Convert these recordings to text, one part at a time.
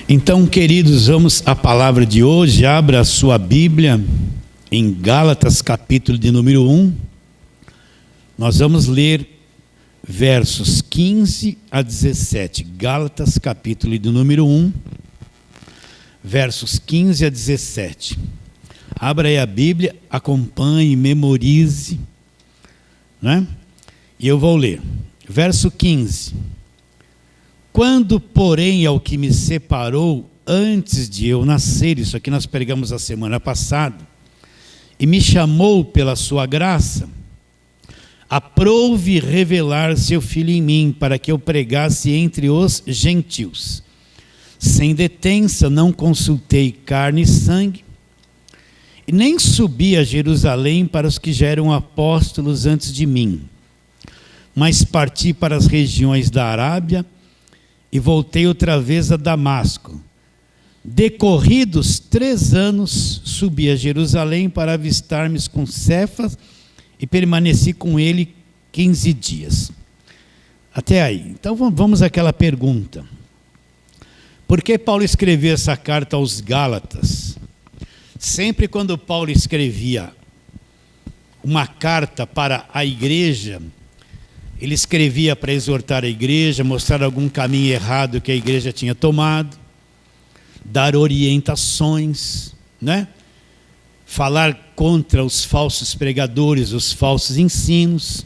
Então, queridos, vamos à palavra de hoje. Abra a sua Bíblia em Gálatas, capítulo de número 1. Nós vamos ler versos 15 a 17. Gálatas, capítulo de número 1, versos 15 a 17. Abra aí a Bíblia, acompanhe, memorize, né? E eu vou ler. Verso 15. Quando, porém, ao que me separou antes de eu nascer, isso aqui nós pregamos a semana passada, e me chamou pela sua graça, aprouve revelar seu Filho em mim, para que eu pregasse entre os gentios. Sem detença, não consultei carne e sangue, e nem subi a Jerusalém para os que já eram apóstolos antes de mim, mas parti para as regiões da Arábia, e voltei outra vez a Damasco. Decorridos 3 anos, subi a Jerusalém para avistar-me com Cefas e permaneci com ele 15 dias. Até aí. Então vamos àquela pergunta. Por que Paulo escreveu essa carta aos Gálatas? Sempre quando Paulo escrevia uma carta para a igreja, ele escrevia para exortar a igreja, mostrar algum caminho errado que a igreja tinha tomado, dar orientações, né? Falar contra os falsos pregadores, os falsos ensinos.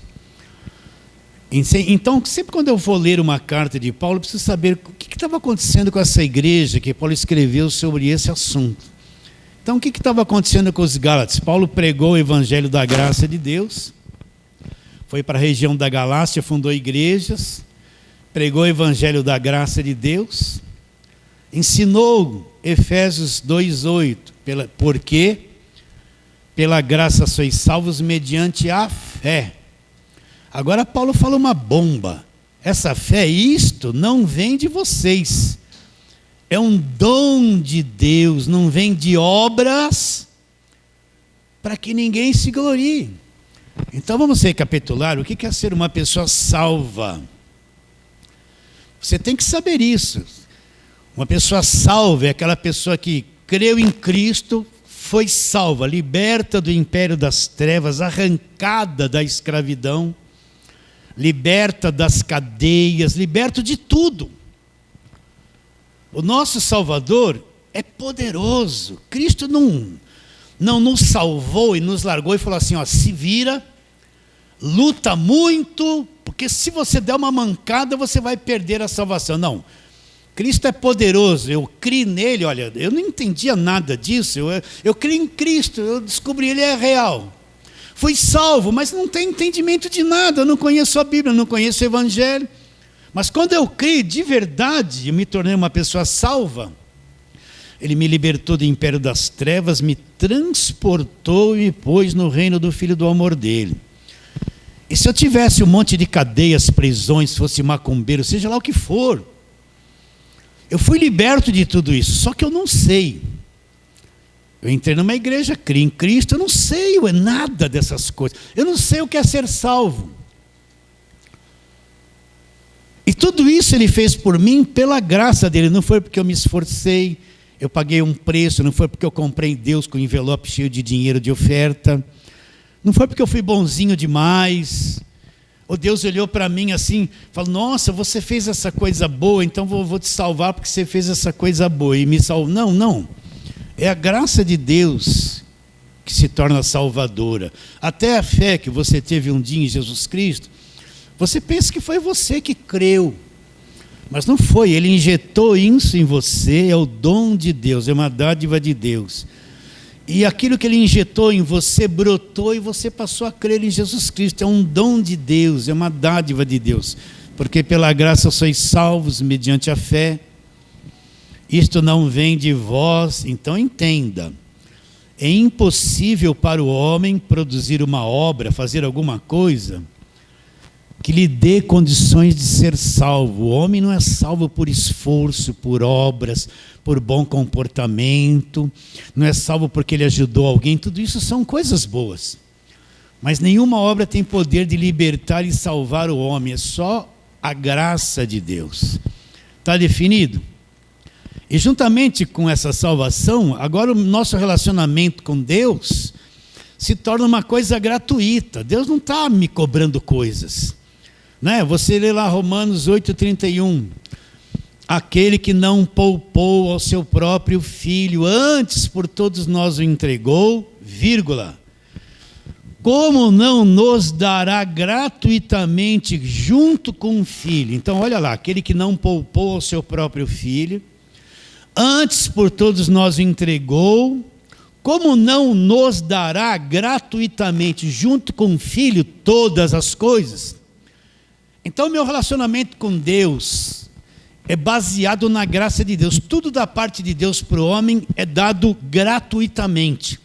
Então, sempre quando eu vou ler uma carta de Paulo, eu preciso saber o que estava acontecendo com essa igreja que Paulo escreveu sobre esse assunto. Então, o que estava acontecendo com os Gálatas? Paulo pregou o evangelho da graça de Deus, foi para a região da Galácia, fundou igrejas, pregou o evangelho da graça de Deus, ensinou Efésios 2:8, porque pela graça sois salvos mediante a fé. Agora Paulo fala uma bomba. Essa fé, isto não vem de vocês, é um dom de Deus, não vem de obras, para que ninguém se glorie. Então vamos recapitular o que é ser uma pessoa salva. Você tem que saber isso. Uma pessoa salva é aquela pessoa que creu em Cristo, foi salva, liberta do império das trevas, arrancada da escravidão, liberta das cadeias, liberto de tudo. O nosso Salvador é poderoso. Cristo não nos salvou e nos largou e falou assim, ó, se vira, luta muito, porque se você der uma mancada, você vai perder a salvação. Não, Cristo é poderoso, eu criei nele, olha, eu não entendia nada disso, eu criei em Cristo, eu descobri ele é real. Fui salvo, mas não tenho entendimento de nada, eu não conheço a Bíblia, não conheço o Evangelho. Mas quando eu criei de verdade, eu me tornei uma pessoa salva, ele me libertou do império das trevas, me transportou e me pôs no reino do Filho do amor dele. E se eu tivesse um monte de cadeias, prisões, fosse macumbeiro, seja lá o que for, eu fui liberto de tudo isso, só que eu não sei. Eu entrei numa igreja, criei em Cristo, eu não sei nada dessas coisas. Eu não sei o que é ser salvo. E tudo isso ele fez por mim pela graça dele, não foi porque eu me esforcei, eu paguei um preço, não foi porque eu comprei em Deus com um envelope cheio de dinheiro de oferta, não foi porque eu fui bonzinho demais, ou Deus olhou para mim assim, falou, nossa, você fez essa coisa boa, então vou te salvar porque você fez essa coisa boa, e me salvou. Não, é a graça de Deus que se torna salvadora. Até a fé que você teve um dia em Jesus Cristo, você pensa que foi você que creu, mas não foi, ele injetou isso em você, é o dom de Deus, é uma dádiva de Deus. E aquilo que ele injetou em você brotou e você passou a crer em Jesus Cristo, é um dom de Deus, é uma dádiva de Deus. Porque pela graça sois salvos mediante a fé, isto não vem de vós, então entenda. É impossível para o homem produzir uma obra, fazer alguma coisa que lhe dê condições de ser salvo. O homem não é salvo por esforço, por obras, por bom comportamento, não é salvo porque ele ajudou alguém, tudo isso são coisas boas. Mas nenhuma obra tem poder de libertar e salvar o homem, é só a graça de Deus. Está definido? E juntamente com essa salvação, agora o nosso relacionamento com Deus se torna uma coisa gratuita. Deus não está me cobrando coisas, né? Você lê lá Romanos 8,31. Aquele que não poupou ao seu próprio filho, antes por todos nós o entregou, vírgula, como não nos dará gratuitamente junto com o filho? Então olha lá, aquele que não poupou ao seu próprio filho, antes por todos nós o entregou, como não nos dará gratuitamente junto com o filho todas as coisas? Então meu relacionamento com Deus é baseado na graça de Deus. Tudo da parte de Deus para o homem é dado gratuitamente.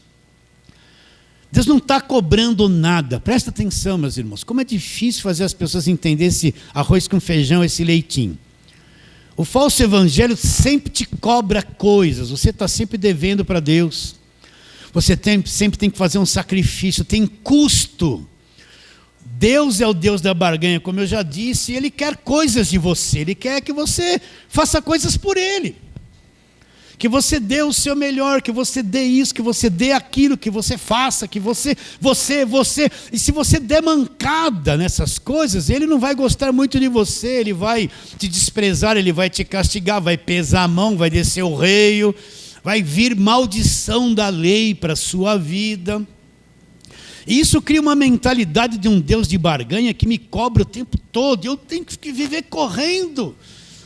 Deus não está cobrando nada. Presta atenção, meus irmãos. Como é difícil fazer as pessoas entenderem esse arroz com feijão, esse leitinho. O falso evangelho sempre te cobra coisas. Você está sempre devendo para Deus. Você sempre tem que fazer um sacrifício. Tem custo. Deus é o Deus da barganha, como eu já disse, e Ele quer coisas de você, Ele quer que você faça coisas por Ele, que você dê o seu melhor, que você dê isso, que você dê aquilo, que você faça, que você, e se você der mancada nessas coisas, Ele não vai gostar muito de você, Ele vai te desprezar, Ele vai te castigar, vai pesar a mão, vai descer o reio, vai vir maldição da lei para a sua vida. E isso cria uma mentalidade de um Deus de barganha que me cobra o tempo todo. Eu tenho que viver correndo.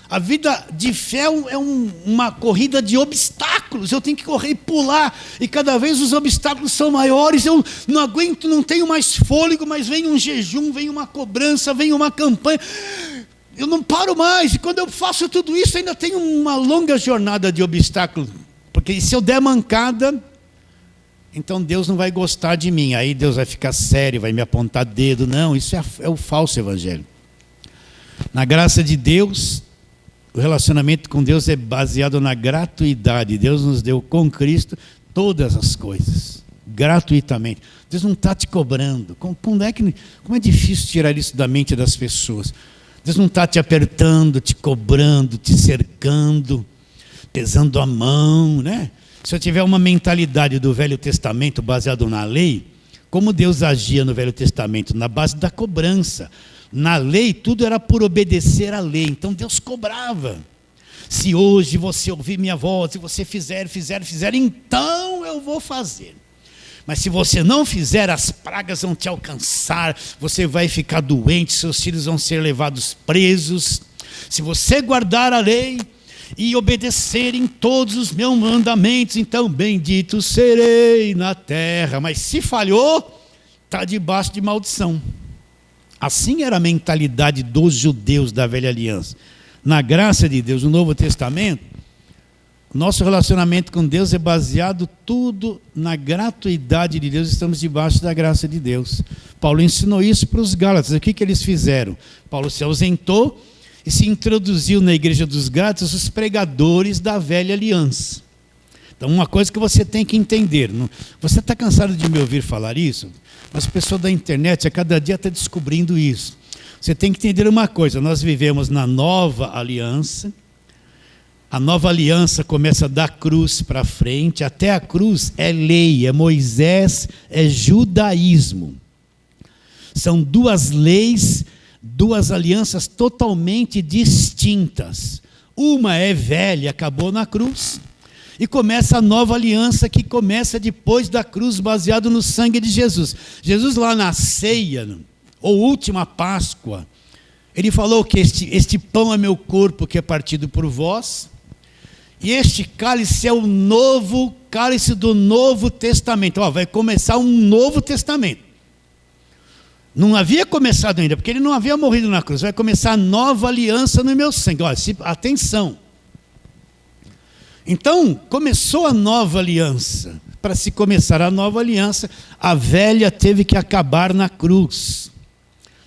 A vida de fé é uma corrida de obstáculos. Eu tenho que correr e pular. E cada vez os obstáculos são maiores. Eu não aguento, não tenho mais fôlego, mas vem um jejum, vem uma cobrança, vem uma campanha. Eu não paro mais. E quando eu faço tudo isso, ainda tenho uma longa jornada de obstáculos. Porque se eu der mancada, então Deus não vai gostar de mim, aí Deus vai ficar sério, vai me apontar dedo. Não, isso é o falso evangelho. Na graça de Deus, o relacionamento com Deus é baseado na gratuidade. Deus nos deu com Cristo todas as coisas, gratuitamente. Deus não está te cobrando. Como é difícil tirar isso da mente das pessoas. Deus não está te apertando, te cobrando, te cercando, pesando a mão, né? Se eu tiver uma mentalidade do Velho Testamento baseado na lei, como Deus agia no Velho Testamento? Na base da cobrança. Na lei, tudo era por obedecer à lei. Então Deus cobrava. Se hoje você ouvir minha voz, se você fizer, então eu vou fazer. Mas se você não fizer, as pragas vão te alcançar, você vai ficar doente, seus filhos vão ser levados presos. Se você guardar a lei e obedecerem todos os meus mandamentos, então bendito serei na terra. Mas se falhou, está debaixo de maldição. Assim era a mentalidade dos judeus da velha aliança. Na graça de Deus, no Novo Testamento, nosso relacionamento com Deus é baseado tudo na gratuidade de Deus. Estamos debaixo da graça de Deus. Paulo ensinou isso para os Gálatas. O que eles fizeram? Paulo se ausentou e se introduziu na igreja dos Gálatas os pregadores da velha aliança. Então, uma coisa que você tem que entender, você está cansado de me ouvir falar isso? Mas o pessoal da internet a cada dia está descobrindo isso. Você tem que entender uma coisa, nós vivemos na nova aliança. A nova aliança começa da cruz para frente, até a cruz é lei, é Moisés, é judaísmo. São duas leis, duas alianças totalmente distintas. Uma é velha, acabou na cruz, e começa a nova aliança que começa depois da cruz, baseado no sangue de Jesus. Jesus lá na ceia, ou última Páscoa, ele falou que este pão é meu corpo que é partido por vós, e este cálice é o novo cálice do Novo Testamento. Vai começar um Novo Testamento. Não havia começado ainda, porque ele não havia morrido na cruz. Vai começar a nova aliança no meu sangue. Atenção. Então, começou a nova aliança. Para se começar a nova aliança, a velha teve que acabar na cruz.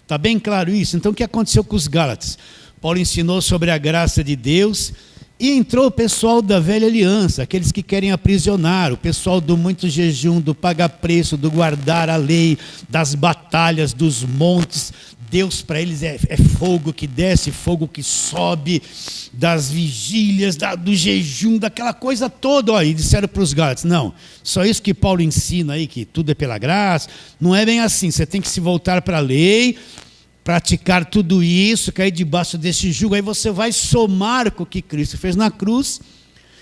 Está bem claro isso? Então, o que aconteceu com os Gálatas? Paulo ensinou sobre a graça de Deus e entrou o pessoal da velha aliança, aqueles que querem aprisionar, o pessoal do muito jejum, do pagar preço, do guardar a lei, das batalhas, dos montes, Deus para eles é fogo que desce, fogo que sobe, das vigílias, do jejum, daquela coisa toda. Ó, e disseram para os Gálatas, não, só isso que Paulo ensina aí, que tudo é pela graça, não é bem assim, você tem que se voltar para a lei, praticar tudo isso, cair debaixo desse jugo, aí você vai somar com o que Cristo fez na cruz,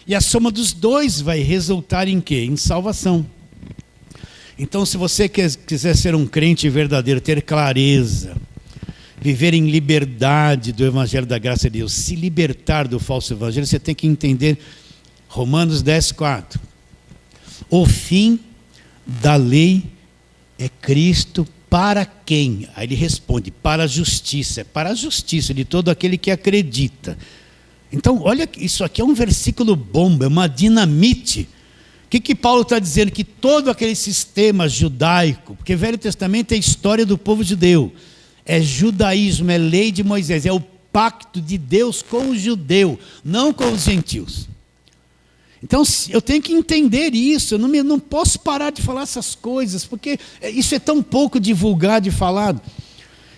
e a soma dos dois vai resultar em quê? Em salvação. Então, se você quiser ser um crente verdadeiro, ter clareza, viver em liberdade do Evangelho da graça de Deus, se libertar do falso evangelho, você tem que entender Romanos 10:4. O fim da lei é Cristo para quem? Aí ele responde, para a justiça. É para a justiça de todo aquele que acredita. Então, olha, isso aqui é um versículo bomba, é uma dinamite. O que Paulo está dizendo? Que todo aquele sistema judaico, porque o Velho Testamento é a história do povo judeu, é judaísmo, é lei de Moisés, é o pacto de Deus com o judeu, não com os gentios. Então eu tenho que entender isso, eu não posso parar de falar essas coisas, porque isso é tão pouco divulgado e falado.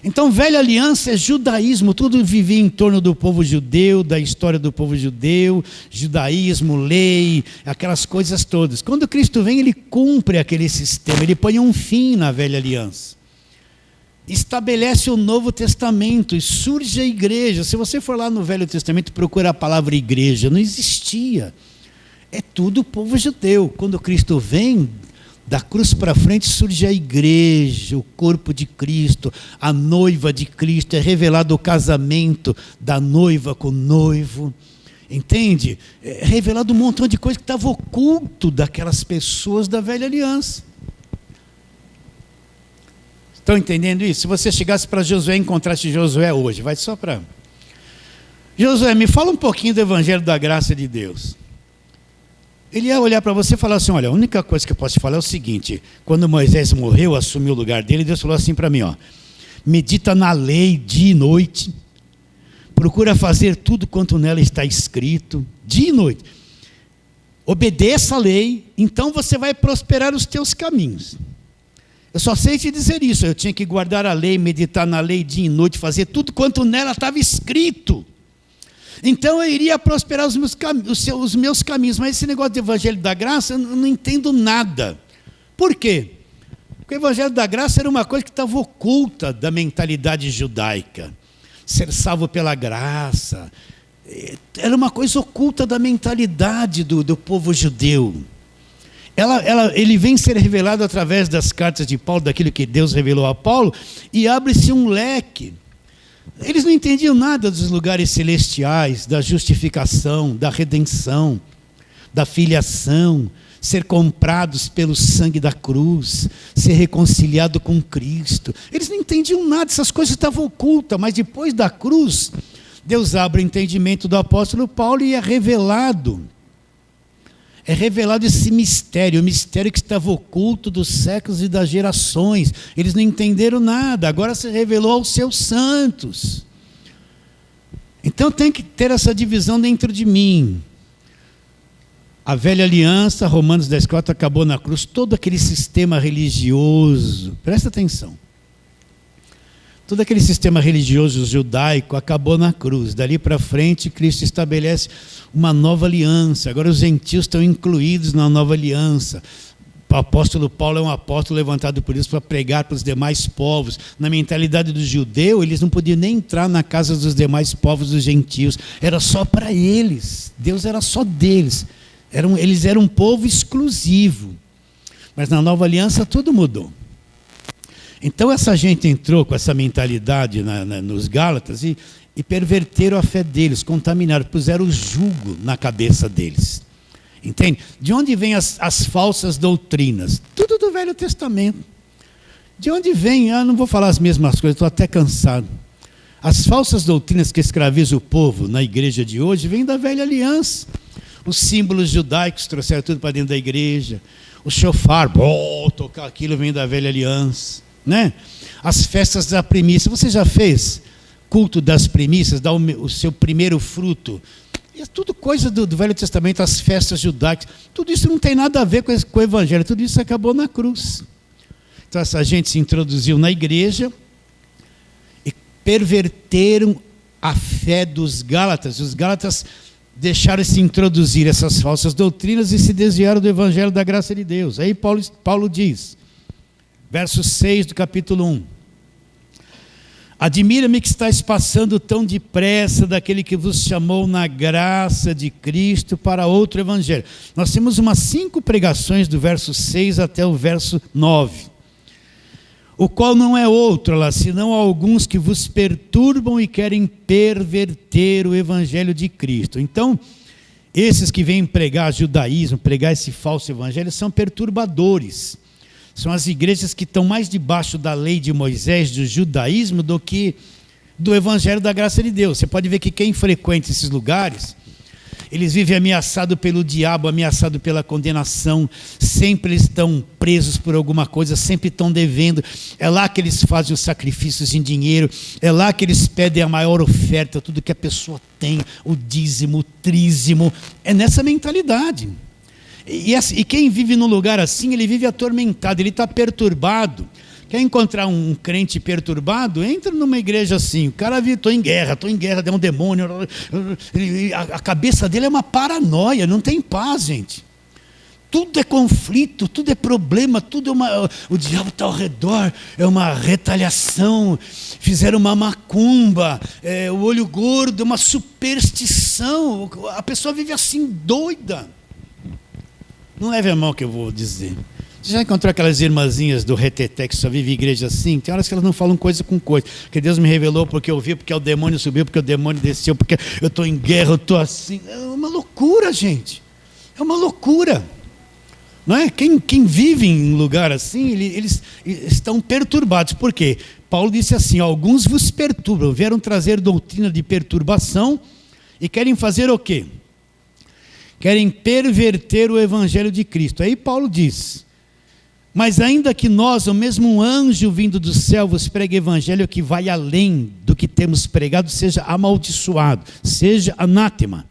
Então, velha aliança é judaísmo, tudo vivia em torno do povo judeu, da história do povo judeu, judaísmo, lei, aquelas coisas todas. Quando Cristo vem, ele cumpre aquele sistema, ele põe um fim na velha aliança. Estabelece o Novo Testamento e surge a igreja. Se você for lá no Velho Testamento e procurar a palavra igreja, não existia. É tudo o povo judeu. Quando Cristo vem, da cruz para frente surge a igreja, o corpo de Cristo, a noiva de Cristo, é revelado o casamento da noiva com o noivo, entende? É revelado um montão de coisa que estava oculto daquelas pessoas da velha aliança. Estão entendendo isso? Se você chegasse para Josué e encontrasse Josué hoje, vai só para... Josué, me fala um pouquinho do Evangelho da graça de Deus. Ele ia olhar para você e falar assim, olha, a única coisa que eu posso te falar é o seguinte, quando Moisés morreu, assumiu o lugar dele, Deus falou assim para mim, ó, medita na lei dia e noite, procura fazer tudo quanto nela está escrito, dia e noite, obedeça a lei, então você vai prosperar os teus caminhos. Eu só sei te dizer isso, eu tinha que guardar a lei, meditar na lei dia e noite, fazer tudo quanto nela estava escrito. Então eu iria prosperar os meus caminhos, mas esse negócio do Evangelho da Graça, eu não entendo nada. Por quê? Porque o Evangelho da Graça era uma coisa que estava oculta da mentalidade judaica. Ser salvo pela graça, era uma coisa oculta da mentalidade do povo judeu. Ele vem ser revelado através das cartas de Paulo, daquilo que Deus revelou a Paulo, e abre-se um leque. Eles não entendiam nada dos lugares celestiais, da justificação, da redenção, da filiação, ser comprados pelo sangue da cruz, ser reconciliado com Cristo. Eles não entendiam nada, essas coisas estavam ocultas, mas depois da cruz, Deus abre o entendimento do apóstolo Paulo e é revelado esse mistério, o mistério que estava oculto dos séculos e das gerações. Eles não entenderam nada, agora se revelou aos seus santos. Então tem que ter essa divisão dentro de mim. A velha aliança, Romanos 10:4, acabou na cruz, todo aquele sistema religioso, presta atenção. Todo aquele sistema religioso judaico acabou na cruz. Dali para frente, Cristo estabelece uma nova aliança. Agora os gentios estão incluídos na nova aliança. O apóstolo Paulo é um apóstolo levantado por isso para pregar para os demais povos. Na mentalidade do judeu, eles não podiam nem entrar na casa dos demais povos dos gentios. Era só para eles. Deus era só deles. Eles eram um povo exclusivo. Mas na nova aliança tudo mudou. Então essa gente entrou com essa mentalidade nos Gálatas e perverteram a fé deles, contaminaram, puseram o jugo na cabeça deles. Entende? De onde vêm as falsas doutrinas? Tudo do Velho Testamento. De onde vem? Eu não vou falar as mesmas coisas, estou até cansado. As falsas doutrinas que escravizam o povo na igreja de hoje vêm da Velha Aliança. Os símbolos judaicos trouxeram tudo para dentro da igreja. O shofar, tocar aquilo vem da Velha Aliança. Né? As festas da primícia, você já fez culto das primícias, dar o seu primeiro fruto? É tudo coisa do Velho Testamento, as festas judaicas, tudo isso não tem nada a ver com o Evangelho, tudo isso acabou na cruz. Então essa gente se introduziu na igreja, perverteram a fé dos Gálatas. Os Gálatas deixaram-se introduzir essas falsas doutrinas e se desviaram do evangelho da graça de Deus. Aí Paulo diz, verso 6 do capítulo 1. Admira-me que estáis passando tão depressa daquele que vos chamou na graça de Cristo para outro evangelho. Nós temos umas 5 pregações do verso 6 até o verso 9. O qual não é outro, senão alguns que vos perturbam e querem perverter o evangelho de Cristo. Então, esses que vêm pregar judaísmo, pregar esse falso evangelho, são perturbadores. São as igrejas que estão mais debaixo da lei de Moisés, do judaísmo, do que do evangelho da graça de Deus. Você pode ver que quem frequenta esses lugares, eles vivem ameaçados pelo diabo, ameaçados pela condenação, sempre eles estão presos por alguma coisa, sempre estão devendo. É lá que eles fazem os sacrifícios em dinheiro, é lá que eles pedem a maior oferta, tudo que a pessoa tem, o dízimo, o trízimo, é nessa mentalidade. E quem vive num lugar assim, ele vive atormentado, ele está perturbado. Quer encontrar um crente perturbado? Entra numa igreja assim, o cara vive, estou em guerra, é um demônio. A cabeça dele é uma paranoia, não tem paz, gente. Tudo é conflito, tudo é problema, tudo é o diabo está ao redor, é uma retaliação, fizeram uma macumba, o olho gordo, é uma superstição. A pessoa vive assim, doida. Não leve a mal que eu vou dizer. Você já encontrou aquelas irmãzinhas do reteté que só vive em igreja assim? Tem horas que elas não falam coisa com coisa. Porque Deus me revelou, porque eu vi, porque o demônio subiu, porque o demônio desceu, porque eu estou em guerra, eu estou assim. É uma loucura, gente. É uma loucura. Não é? Quem vive em um lugar assim, eles estão perturbados. Por quê? Paulo disse assim, alguns vos perturbam, vieram trazer doutrina de perturbação e querem fazer o quê? Querem perverter o evangelho de Cristo. Aí Paulo diz, mas ainda que nós, ou mesmo um anjo vindo do céu, vos pregue evangelho que vai além do que temos pregado, seja amaldiçoado, seja anátema.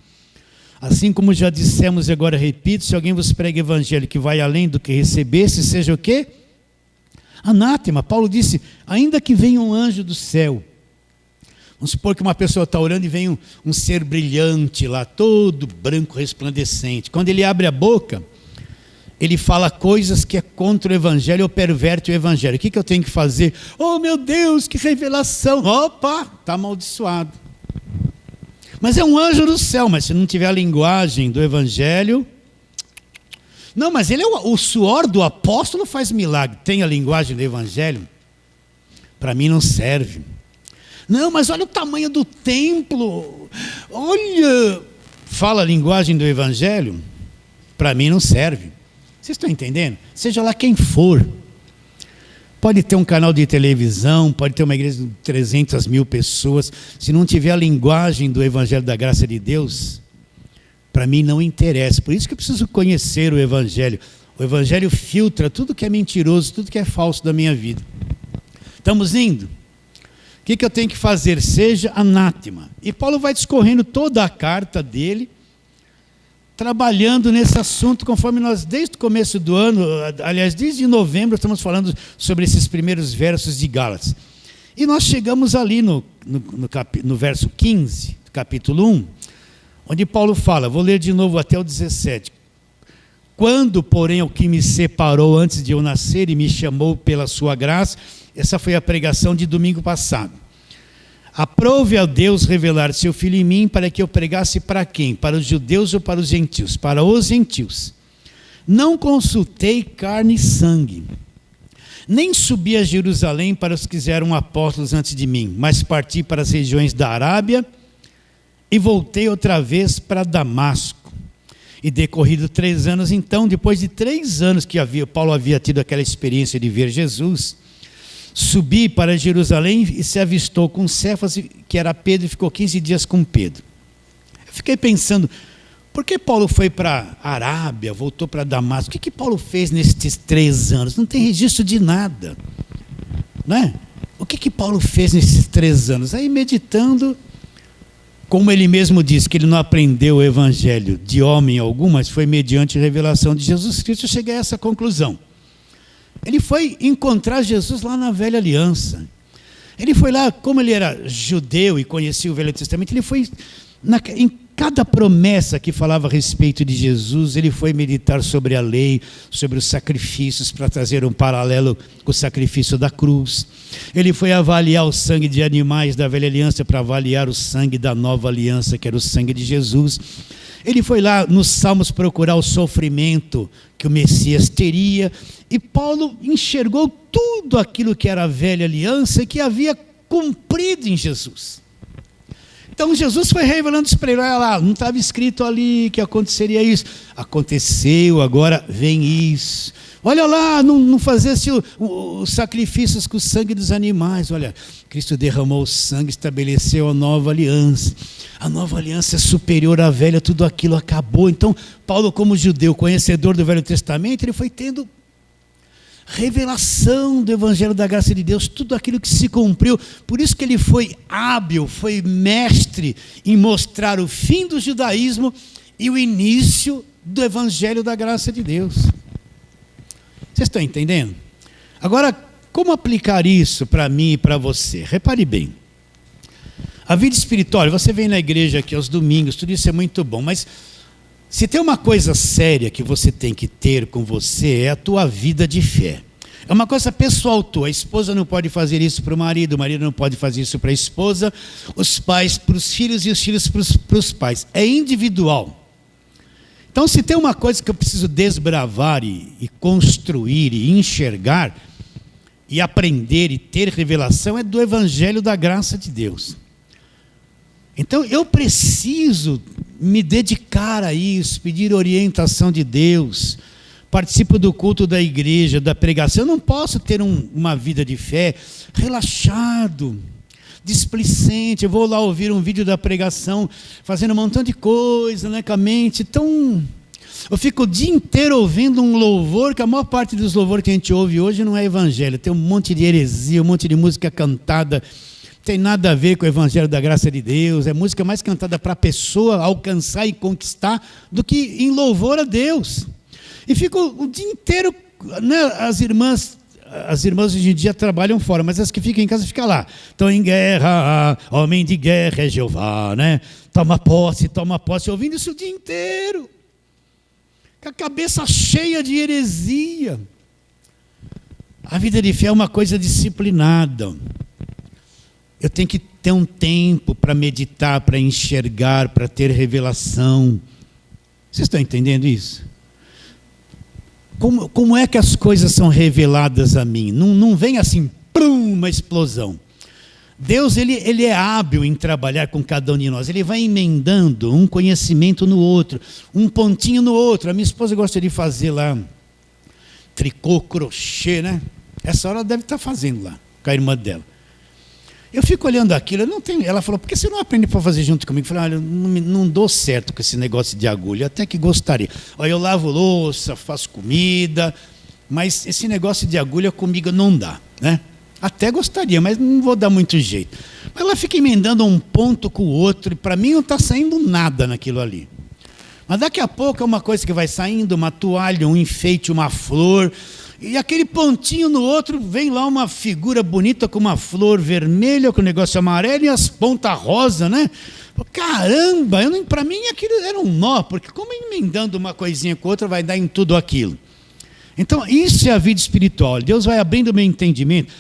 Assim como já dissemos e agora repito, se alguém vos prega evangelho que vai além do que recebesse, seja o quê? Anátema. Paulo disse, ainda que venha um anjo do céu. Vamos supor que uma pessoa está orando e vem um ser brilhante lá, todo branco, resplandecente. Quando ele abre a boca, ele fala coisas que é contra o evangelho ou perverte o evangelho. O que eu tenho que fazer? Oh meu Deus, que revelação! Opa, está amaldiçoado. Mas é um anjo do céu, mas se não tiver a linguagem do evangelho... Não, mas ele o suor do apóstolo faz milagre. Tem a linguagem do evangelho? Para mim não serve. Não, mas olha o tamanho do templo. Olha, fala a linguagem do evangelho? Para mim não serve. Vocês estão entendendo? Seja lá quem for. Pode ter um canal de televisão, pode ter uma igreja de 300 mil pessoas. Se não tiver a linguagem do evangelho da graça de Deus, para mim não interessa. Por isso que eu preciso conhecer o evangelho. O evangelho filtra tudo que é mentiroso, tudo que é falso da minha vida. Estamos indo? O que eu tenho que fazer? Seja anátema. E Paulo vai discorrendo toda a carta dele, trabalhando nesse assunto, conforme nós, desde o começo do ano, aliás, desde novembro, estamos falando sobre esses primeiros versos de Gálatas. E nós chegamos ali no verso 15, do capítulo 1, onde Paulo fala, vou ler de novo até o 17. Quando, porém, o que me separou antes de eu nascer e me chamou pela sua graça, essa foi a pregação de domingo passado. Aprove a Deus revelar seu Filho em mim para que eu pregasse para quem? Para os judeus ou para os gentios? Para os gentios. Não consultei carne e sangue, nem subi a Jerusalém para os que eram apóstolos antes de mim, mas parti para as regiões da Arábia e voltei outra vez para Damasco. E decorrido 3 anos, então, depois de 3 anos que Paulo havia tido aquela experiência de ver Jesus, subi para Jerusalém e se avistou com Cefas, que era Pedro, e ficou 15 dias com Pedro. Eu fiquei pensando, por que Paulo foi para a Arábia, voltou para Damasco? O que Paulo fez nesses 3 anos? Não tem registro de nada. Não é? O que Paulo fez nesses 3 anos? Aí meditando, como ele mesmo disse, que ele não aprendeu o evangelho de homem algum, mas foi mediante a revelação de Jesus Cristo, eu cheguei a essa conclusão. Ele foi encontrar Jesus lá na velha aliança. Ele foi lá, como ele era judeu e conhecia o Velho Testamento, ele foi em cada promessa que falava a respeito de Jesus, ele foi meditar sobre a lei, sobre os sacrifícios, para trazer um paralelo com o sacrifício da cruz. Ele foi avaliar o sangue de animais da velha aliança para avaliar o sangue da nova aliança, que era o sangue de Jesus. Ele foi lá nos Salmos procurar o sofrimento que o Messias teria, e Paulo enxergou tudo aquilo que era a velha aliança e que havia cumprido em Jesus. Então Jesus foi revelando isso para ele. Olha lá, não estava escrito ali que aconteceria isso. Aconteceu, agora vem isso. Olha lá, não fazesse os sacrifícios com o sangue dos animais. Olha, Cristo derramou o sangue, estabeleceu a nova aliança. A nova aliança é superior à velha, tudo aquilo acabou. Então, Paulo, como judeu, conhecedor do Velho Testamento, ele foi tendo revelação do Evangelho da graça de Deus, tudo aquilo que se cumpriu. Por isso que ele foi hábil, foi mestre em mostrar o fim do judaísmo e o início do Evangelho da graça de Deus. Vocês estão entendendo? Agora, como aplicar isso para mim e para você? Repare bem. A vida espiritual, você vem na igreja aqui aos domingos, tudo isso é muito bom, mas se tem uma coisa séria que você tem que ter com você, é a tua vida de fé. É uma coisa pessoal tua. A esposa não pode fazer isso para o marido não pode fazer isso para a esposa, os pais para os filhos e os filhos para os pais. É individual. Então, se tem uma coisa que eu preciso desbravar e construir e enxergar e aprender e ter revelação, é do Evangelho da graça de Deus. Então, eu preciso me dedicar a isso, pedir orientação de Deus, participo do culto da igreja, da pregação. Eu não posso ter uma vida de fé relaxado, displicente. Eu vou lá ouvir um vídeo da pregação, fazendo um montão de coisa, né, com a mente. Então, eu fico o dia inteiro ouvindo um louvor, que a maior parte dos louvores que a gente ouve hoje não é evangelho. Tem um monte de heresia, um monte de música cantada, tem nada a ver com o Evangelho da graça de Deus. É música mais cantada para a pessoa alcançar e conquistar do que em louvor a Deus. E fico o dia inteiro, né, as irmãs hoje em dia trabalham fora, mas as que ficam em casa ficam lá. Estão em guerra, homem de guerra é Jeová, né? Toma posse, ouvindo isso o dia inteiro. Com a cabeça cheia de heresia. A vida de fé é uma coisa disciplinada. Eu tenho que ter um tempo para meditar, para enxergar, para ter revelação. Vocês estão entendendo isso? Como é que as coisas são reveladas a mim? Não vem assim, uma explosão. Deus ele é hábil em trabalhar com cada um de nós. Ele vai emendando um conhecimento no outro, um pontinho no outro. A minha esposa gosta de fazer lá tricô, crochê, né? Essa hora ela deve estar fazendo lá, com a irmã dela. Eu fico olhando aquilo, ela falou, por que você não aprende para fazer junto comigo? Eu falei, olha, eu não dou certo com esse negócio de agulha, até que gostaria. Olha, eu lavo louça, faço comida, mas esse negócio de agulha comigo não dá, né? Até gostaria, mas não vou dar muito jeito. Mas ela fica emendando um ponto com o outro, e para mim não está saindo nada naquilo ali. Mas daqui a pouco é uma coisa que vai saindo, uma toalha, um enfeite, uma flor, e aquele pontinho no outro, vem lá uma figura bonita com uma flor vermelha, com o negócio amarelo e as pontas rosa, né? Caramba, para mim aquilo era um nó, porque como emendando uma coisinha com outra vai dar em tudo aquilo. Então isso é a vida espiritual. Deus vai abrindo o meu entendimento.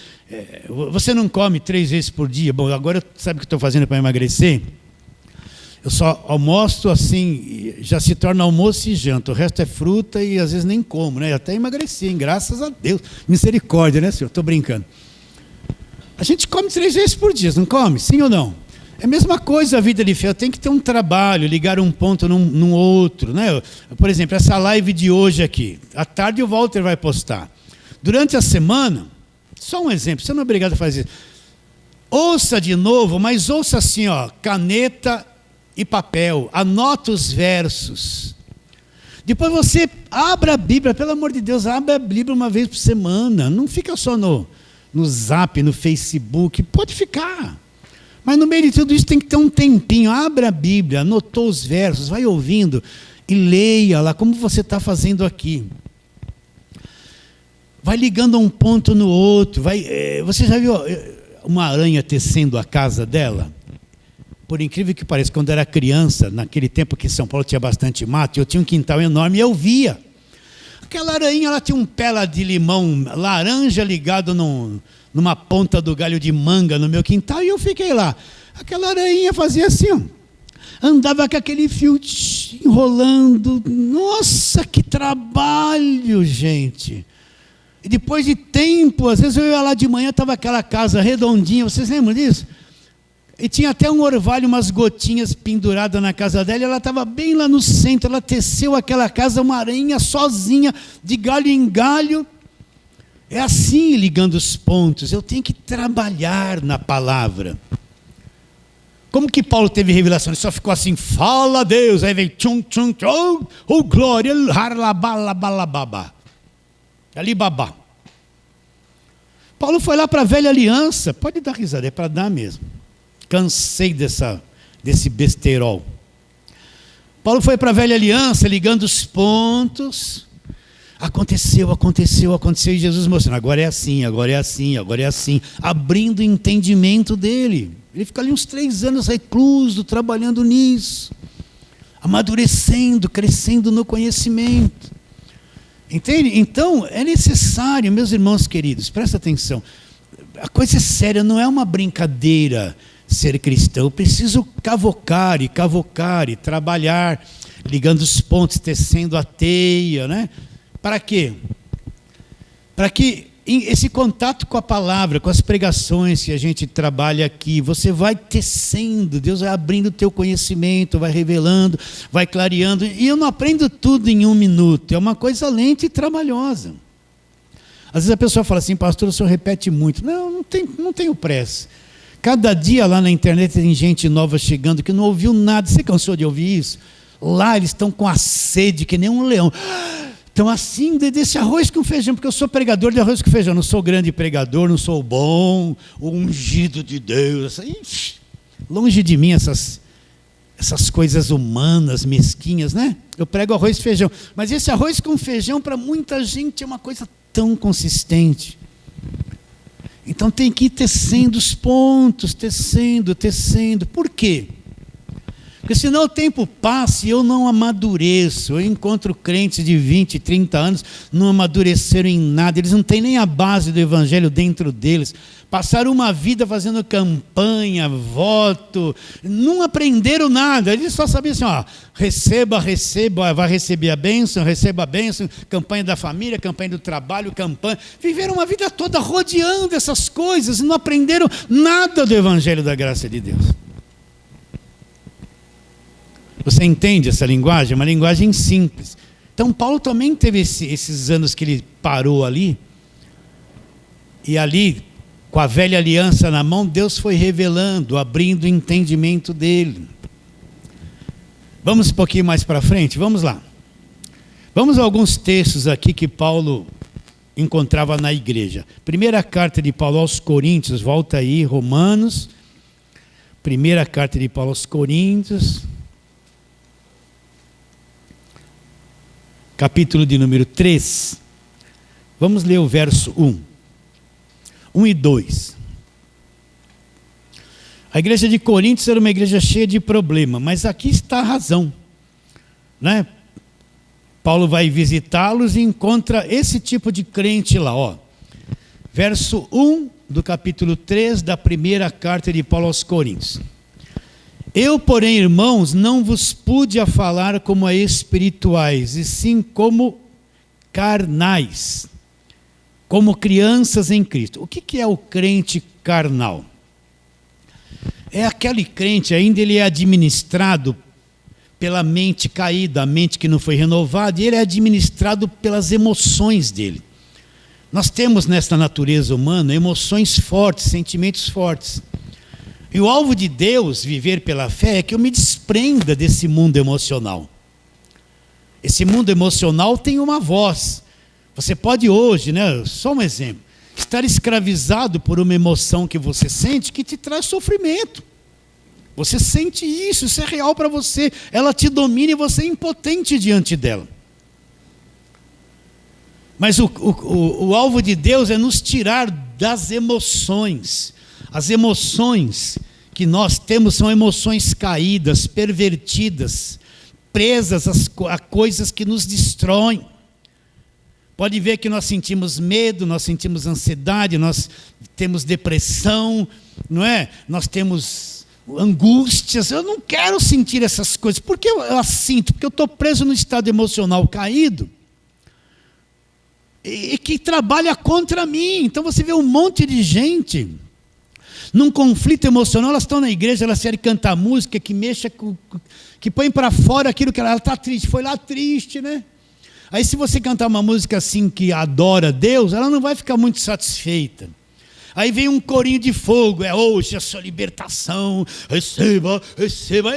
Você não come 3 vezes por dia. Bom, agora sabe o que estou fazendo para emagrecer? Eu só almoço assim, já se torna almoço e janta. O resto é fruta e às vezes nem como, né? Até emagreci, hein? Graças a Deus. Misericórdia, né, senhor? Estou brincando. A gente come 3 vezes por dia, não come? Sim ou não? É a mesma coisa a vida de fé. Tem que ter um trabalho, ligar um ponto num outro, né? Por exemplo, essa live de hoje aqui. À tarde o Walter vai postar. Durante a semana, só um exemplo, você não é obrigado a fazer isso. Ouça de novo, mas ouça assim, ó, caneta e papel, anota os versos. Depois você abra a Bíblia, pelo amor de Deus, abra a Bíblia uma vez por semana. Não fica só no Zap, no Facebook, pode ficar. Mas no meio de tudo isso tem que ter um tempinho. Abra a Bíblia, anotou os versos, vai ouvindo e leia lá, como você está fazendo aqui. Vai ligando um ponto no outro. Você já viu uma aranha tecendo a casa dela? Por incrível que pareça, quando eu era criança, naquele tempo que em São Paulo tinha bastante mato, eu tinha um quintal enorme e eu via. Aquela aranha, ela tinha um pé lá de limão laranja ligado numa ponta do galho de manga no meu quintal e eu fiquei lá. Aquela aranha fazia assim, ó, andava com aquele fio enrolando. Nossa, que trabalho, gente! E depois de tempo, às vezes eu ia lá de manhã, estava aquela casa redondinha, vocês lembram disso? E tinha até um orvalho, umas gotinhas penduradas na casa dela, e ela estava bem lá no centro, ela teceu aquela casa, uma aranha sozinha, de galho em galho. É assim, ligando os pontos, eu tenho que trabalhar na palavra. Como que Paulo teve revelação? Ele só ficou assim, fala a Deus, aí vem tchum, tchum, tchum, oh glória, harlabalababa, alibabá. Paulo foi lá para a velha aliança, pode dar risada, é para dar mesmo. Cansei desse besterol. Paulo foi para a velha aliança, ligando os pontos. Aconteceu, e Jesus mostrando, agora é assim, agora é assim, agora é assim. Abrindo o entendimento dele. Ele fica ali uns 3 anos recluso, trabalhando nisso. Amadurecendo, crescendo no conhecimento. Entende? Então, é necessário, meus irmãos queridos, presta atenção. A coisa é séria, não é uma brincadeira ser cristão. Eu preciso cavocar e trabalhar, ligando os pontos, tecendo a teia, né? Para quê? Para que esse contato com a palavra, com as pregações que a gente trabalha aqui, você vai tecendo, Deus vai abrindo o teu conhecimento, vai revelando, vai clareando, e eu não aprendo tudo em 1 minuto, é uma coisa lenta e trabalhosa. Às vezes a pessoa fala assim, pastor, o senhor repete muito. Não tenho pressa. Cada dia lá na internet tem gente nova chegando que não ouviu nada. Você cansou de ouvir isso? Lá eles estão com a sede que nem um leão. Então assim, desse arroz com feijão, porque eu sou pregador de arroz com feijão, não sou grande pregador, não sou bom, o ungido de Deus. Ixi, longe de mim essas coisas humanas, mesquinhas, né? Eu prego arroz e feijão. Mas esse arroz com feijão, para muita gente, é uma coisa tão consistente. Então tem que ir tecendo os pontos, tecendo. Por quê? Porque senão o tempo passa e eu não amadureço. Eu encontro crentes de 20, 30 anos, não amadureceram em nada. Eles não têm nem a base do evangelho dentro deles. Passaram uma vida fazendo campanha, voto, não aprenderam nada. Eles só sabiam assim, ó, receba, vai receber a bênção, receba a bênção, campanha da família, campanha do trabalho, campanha. Viveram uma vida toda rodeando essas coisas e não aprenderam nada do evangelho da graça de Deus. Você entende essa linguagem? É uma linguagem simples. Então Paulo também teve esses anos que ele parou ali, e ali, com a velha aliança na mão, Deus foi revelando, abrindo o entendimento dele. Vamos um pouquinho mais para frente? Vamos lá. Vamos a alguns textos aqui que Paulo encontrava na igreja. Primeira carta de Paulo aos Coríntios, volta aí, Romanos. Primeira carta de Paulo aos Coríntios. Capítulo de número 3. Vamos ler o verso 1 e 2. A igreja de Coríntios era uma igreja cheia de problema, mas aqui está a razão, né? Paulo vai visitá-los e encontra esse tipo de crente lá, ó. Verso 1 do capítulo 3 da primeira carta de Paulo aos Coríntios. Eu, porém, irmãos, não vos pude a falar como a espirituais, e sim como carnais, como crianças em Cristo. O que é o crente carnal? É aquele crente, ainda ele é administrado pela mente caída, a mente que não foi renovada, e ele é administrado pelas emoções dele. Nós temos nesta natureza humana emoções fortes, sentimentos fortes. E o alvo de Deus, viver pela fé, é que eu me desprenda desse mundo emocional. Esse mundo emocional tem uma voz. Você pode hoje, né, só um exemplo, estar escravizado por uma emoção que você sente que te traz sofrimento. Você sente isso é real para você. Ela te domina e você é impotente diante dela. Mas o alvo de Deus é nos tirar das emoções, As emoções que nós temos são emoções caídas, pervertidas, presas a coisas que nos destroem. Pode ver que nós sentimos medo, nós sentimos ansiedade, nós temos depressão, não é? Nós temos angústias. Eu não quero sentir essas coisas. Por que eu as sinto? Porque eu estou preso no estado emocional caído e que trabalha contra mim. Então você vê um monte de gente num conflito emocional. Elas estão na igreja, elas querem cantar música que mexa que põe para fora aquilo que ela está triste. Foi lá triste, né? Aí se você cantar uma música assim que adora Deus, ela não vai ficar muito satisfeita. Aí vem um corinho de fogo, é hoje a sua libertação, receba, receba.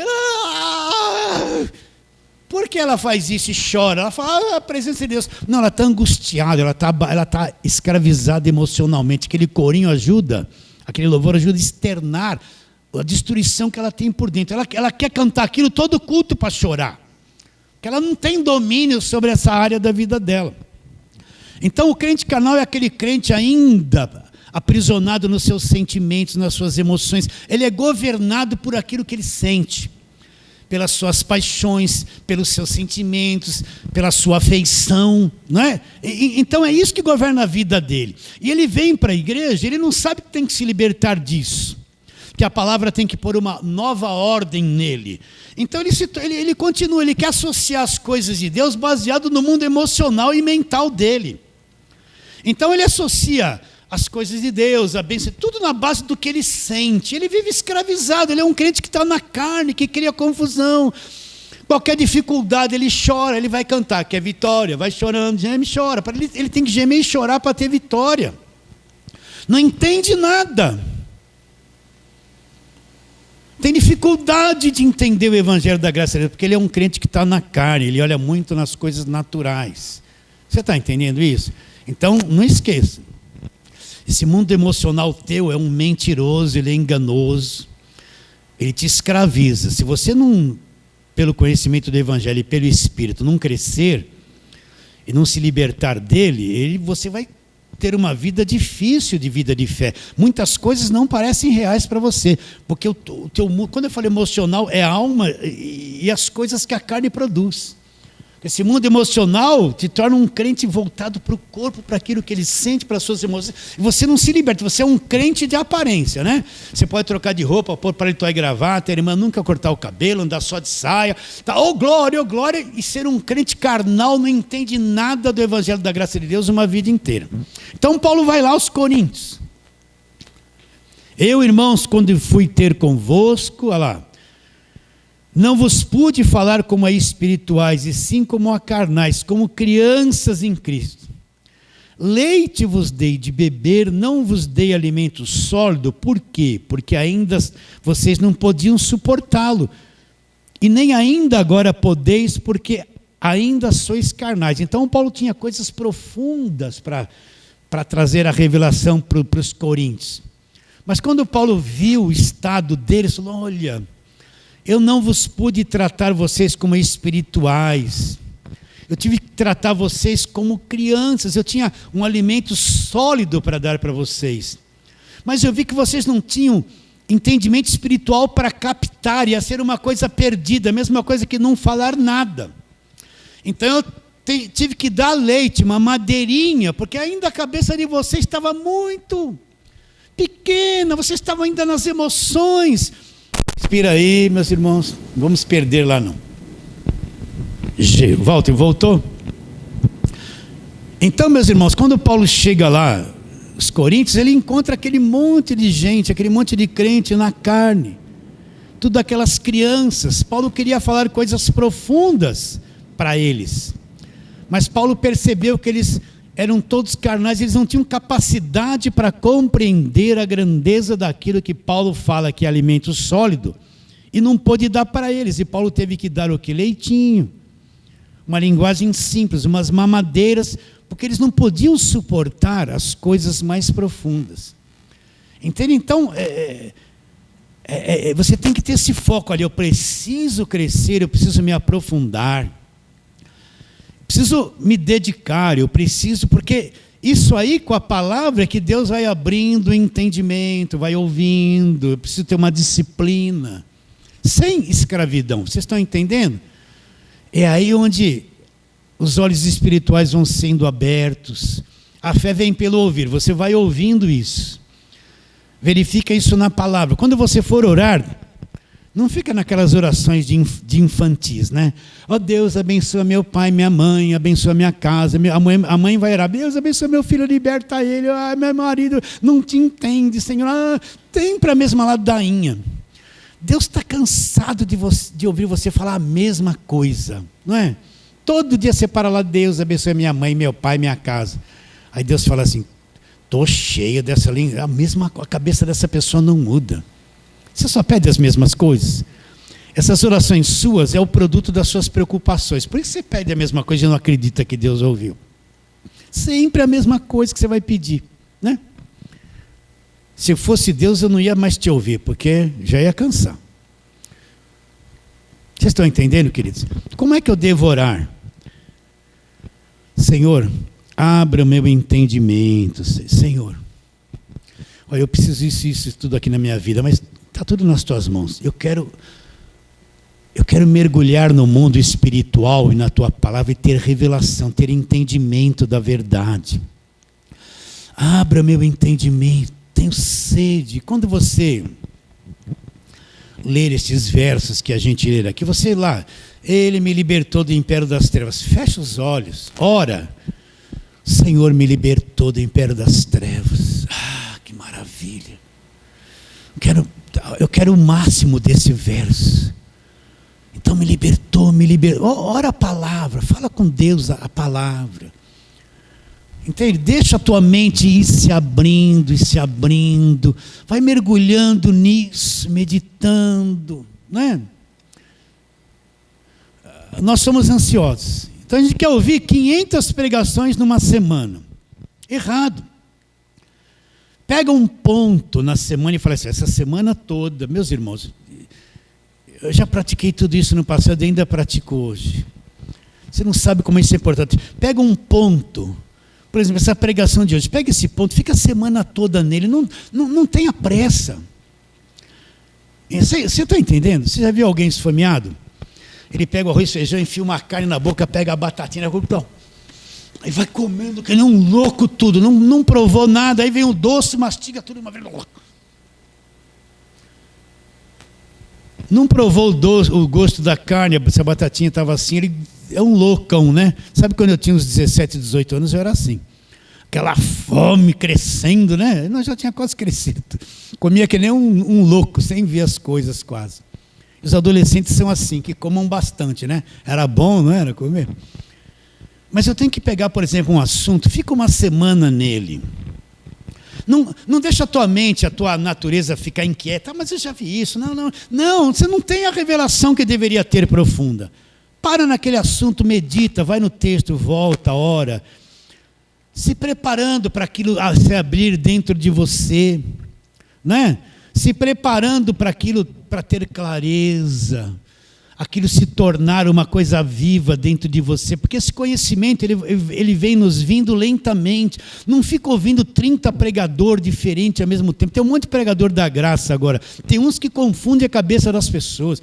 Por que ela faz isso e chora? Ela fala, a presença de Deus. Não, ela está angustiada, ela está escravizada emocionalmente. Aquele corinho ajuda, aquele louvor ajuda a externar a destruição que ela tem por dentro. Ela quer cantar aquilo todo culto para chorar. Porque ela não tem domínio sobre essa área da vida dela. Então o crente carnal é aquele crente ainda aprisionado nos seus sentimentos, nas suas emoções. Ele é governado por aquilo que ele sente, pelas suas paixões, pelos seus sentimentos, pela sua afeição, não é? Então é isso que governa a vida dele. E ele vem para a igreja, ele não sabe que tem que se libertar disso, que a palavra tem que pôr uma nova ordem nele. Então ele continua, ele quer associar as coisas de Deus baseado no mundo emocional e mental dele. Então ele associa as coisas de Deus, a bênção, tudo na base do que ele sente. Ele vive escravizado, ele é um crente que está na carne, que cria confusão. Qualquer dificuldade ele chora, ele vai cantar, quer vitória, vai chorando, geme e chora. Ele tem que gemer e chorar para ter vitória. Não entende nada. Tem dificuldade de entender o evangelho da graça de Deus, porque ele é um crente que está na carne, ele olha muito nas coisas naturais. Você está entendendo isso? Então, não esqueça. Esse mundo emocional teu é um mentiroso, ele é enganoso, ele te escraviza. Se você não, pelo conhecimento do evangelho e pelo Espírito, não crescer e não se libertar dele, você vai ter uma vida difícil de vida de fé. Muitas coisas não parecem reais para você, porque quando eu falo emocional, é a alma e as coisas que a carne produz. Esse mundo emocional te torna um crente voltado para o corpo, para aquilo que ele sente, para as suas emoções. E você não se liberta, você é um crente de aparência, né? Você pode trocar de roupa, pôr paletó e gravata, a irmã nunca cortar o cabelo, andar só de saia. Tá, oh glória, e ser um crente carnal, não entende nada do evangelho da graça de Deus uma vida inteira. Então Paulo vai lá aos Coríntios. Eu, irmãos, quando fui ter convosco, olha lá, não vos pude falar como a espirituais, e sim como a carnais, como crianças em Cristo. Leite vos dei de beber, não vos dei alimento sólido. Por quê? Porque ainda vocês não podiam suportá-lo. E nem ainda agora podeis, porque ainda sois carnais. Então Paulo tinha coisas profundas para trazer a revelação para os coríntios. Mas quando Paulo viu o estado deles, falou, olha, eu não vos pude tratar vocês como espirituais. Eu tive que tratar vocês como crianças. Eu tinha um alimento sólido para dar para vocês. Mas eu vi que vocês não tinham entendimento espiritual para captar. Ia ser uma coisa perdida, a mesma coisa que não falar nada. Então eu tive que dar leite, uma madeirinha, porque ainda a cabeça de vocês estava muito pequena. Vocês estavam ainda nas emoções. Respira aí, meus irmãos. Não vamos perder lá não. Walter, voltou? Então, meus irmãos, quando Paulo chega lá, os Coríntios, ele encontra aquele monte de gente, aquele monte de crente na carne. Tudo aquelas crianças. Paulo queria falar coisas profundas para eles. Mas Paulo percebeu que eles eram todos carnais, eles não tinham capacidade para compreender a grandeza daquilo que Paulo fala que é alimento sólido, e não pôde dar para eles, e Paulo teve que dar o que? Leitinho, uma linguagem simples, umas mamadeiras, porque eles não podiam suportar as coisas mais profundas. Entende? Então, você tem que ter esse foco ali, eu preciso crescer, eu preciso me aprofundar, preciso me dedicar, eu preciso, porque Isso aí, com a palavra, é que Deus vai abrindo o entendimento, vai ouvindo. Eu preciso ter uma disciplina. Sem escravidão. Vocês estão entendendo? É aí onde os olhos espirituais vão sendo abertos. A fé vem pelo ouvir. Você vai ouvindo isso. Verifica isso na palavra. Quando você for orar, não fica naquelas orações de infantis, né? Ó Deus, abençoa meu pai, minha mãe, abençoa minha casa. A mãe vai orar, Deus, abençoa meu filho, liberta ele. Ah, meu marido não te entende, Senhor. Ah, tem para a mesma ladainha. Deus está cansado de ouvir você falar a mesma coisa, não é? Todo dia você para lá, Deus, abençoa minha mãe, meu pai, minha casa. Aí Deus fala assim, estou cheio dessa língua, a cabeça dessa pessoa não muda. Você só pede as mesmas coisas. Essas orações suas é o produto das suas preocupações. Por isso você pede a mesma coisa e não acredita que Deus ouviu. Sempre a mesma coisa que você vai pedir, né? Se fosse Deus, eu não ia mais te ouvir, porque já ia cansar. Vocês estão entendendo, queridos? Como é que eu devo orar? Senhor, abra o meu entendimento. Senhor, olha, eu preciso isso tudo aqui na minha vida, mas está tudo nas tuas mãos. Eu quero mergulhar no mundo espiritual e na tua palavra e ter revelação, ter entendimento da verdade. Abra meu entendimento, tenho sede. Quando você ler estes versos que a gente lê aqui, você lá, ele me libertou do império das trevas. Fecha os olhos, ora, Senhor me libertou do império das trevas. Ah, que maravilha. Eu quero o máximo desse verso. Então me libertou. Ora a palavra, fala com Deus a palavra. Entende? Deixa a tua mente ir se abrindo e se abrindo. Vai mergulhando nisso, meditando. Não é? Nós somos ansiosos. Então a gente quer ouvir 500 pregações numa semana. Errado. Pega um ponto na semana e fala assim, essa semana toda, meus irmãos, eu já pratiquei tudo isso no passado e ainda pratico hoje. Você não sabe como isso é importante. Pega um ponto, por exemplo, essa pregação de hoje, pega esse ponto, fica a semana toda nele, não tenha pressa. Você está entendendo? Você já viu alguém esfomeado? Ele pega o arroz e feijão, enfia uma carne na boca, pega a batatinha, então, aí vai comendo que nem um louco tudo, não provou nada, aí vem o doce, mastiga tudo uma vez. Não provou o gosto da carne, se a batatinha estava assim, ele é um loucão, né? Sabe quando eu tinha uns 17, 18 anos, eu era assim. Aquela fome crescendo, né? Eu já tinha quase crescido. Comia que nem um louco, sem ver as coisas quase. Os adolescentes são assim, que comam bastante, né? Era bom, não era comer? Mas eu tenho que pegar, por exemplo, um assunto, fica uma semana nele. Não deixa a tua mente, a tua natureza ficar inquieta. Mas eu já vi isso. Não, você não tem a revelação que deveria ter profunda. Para naquele assunto, medita, vai no texto, volta, ora. Se preparando para aquilo se abrir dentro de você. Né? Se preparando para aquilo, para ter clareza. Aquilo se tornar uma coisa viva dentro de você, porque esse conhecimento ele vem nos vindo lentamente, não fica ouvindo 30 pregadores diferentes ao mesmo tempo. Tem um monte de pregador da graça agora, tem uns que confundem a cabeça das pessoas.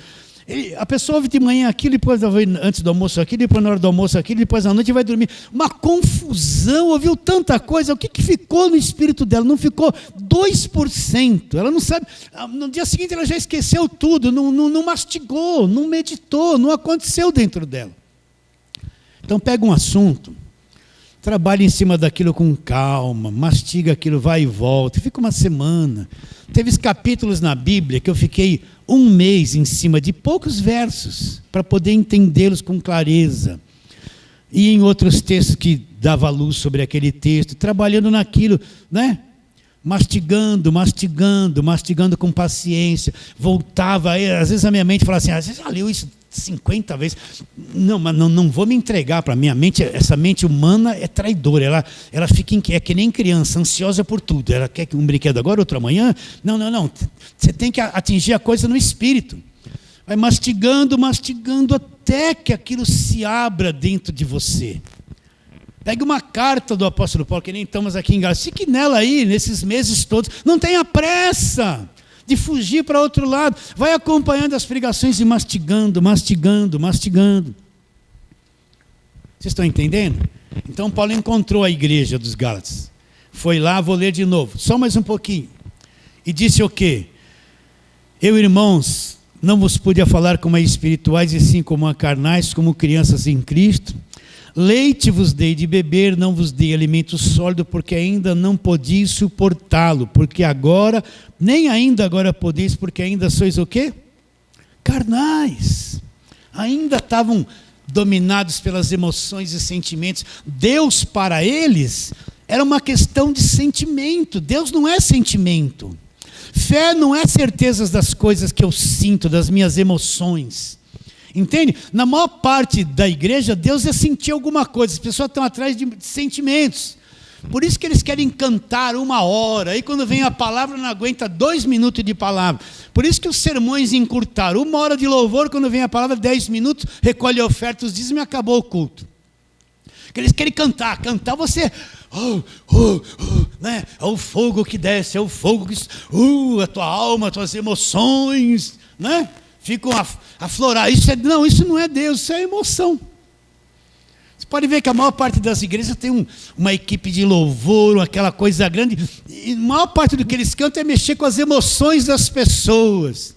A pessoa ouve de manhã aquilo, depois antes do almoço aquilo, depois na hora do almoço aquilo, depois à noite vai dormir. Uma confusão, ouviu tanta coisa. O que ficou no espírito dela? Não ficou 2%. Ela não sabe. No dia seguinte ela já esqueceu tudo, não mastigou, não meditou, não aconteceu dentro dela. Então pega um assunto, trabalha em cima daquilo com calma, mastiga aquilo, vai e volta, fica uma semana. Teve capítulos na Bíblia que eu fiquei 1 mês em cima de poucos versos, para poder entendê-los com clareza. E em outros textos que dava luz sobre aquele texto, trabalhando naquilo, né? Mastigando com paciência. Voltava, às vezes a minha mente falava assim, você já leu isso 50 vezes? Não, mas não vou me entregar para a minha mente. Essa mente humana é traidora, ela fica é que nem criança, ansiosa por tudo. Ela quer um brinquedo agora, outro amanhã. Não, você tem que atingir a coisa no espírito. Vai mastigando até que aquilo se abra dentro de você. Pegue uma carta do apóstolo Paulo, que nem estamos aqui em Gálatas. Fique nela aí, nesses meses todos. Não tenha pressa de fugir para outro lado. Vai acompanhando as pregações e mastigando, mastigando, mastigando. Vocês estão entendendo? Então Paulo encontrou a igreja dos Gálatas. Foi lá, vou ler de novo, só mais um pouquinho. E disse o quê? Eu, irmãos, não vos pude falar como a espirituais, e sim como a carnais, como crianças em Cristo. Leite vos dei de beber, não vos dei alimento sólido, porque ainda não podiais suportá-lo, porque agora, nem ainda agora podeis, porque ainda sois o quê? Carnais. Ainda estavam dominados pelas emoções e sentimentos. Deus para eles era uma questão de sentimento. Deus não é sentimento. Fé não é certezas das coisas que eu sinto, das minhas emoções. Entende? Na maior parte da igreja, Deus é sentir alguma coisa. As pessoas estão atrás de sentimentos. Por isso que eles querem cantar 1 hora. Aí quando vem a palavra, não aguenta 2 minutos de palavra. Por isso que os sermões encurtaram. 1 hora de louvor, quando vem a palavra, 10 minutos, recolhe a oferta, os dízimos e acabou o culto. Porque eles querem cantar. Cantar você... né? É o fogo que desce, é o fogo que... a tua alma, as tuas emoções, né? Ficam a florar. Isso não é Deus, isso é emoção. Você pode ver que a maior parte das igrejas tem uma equipe de louvor, aquela coisa grande, e a maior parte do que eles cantam é mexer com as emoções das pessoas.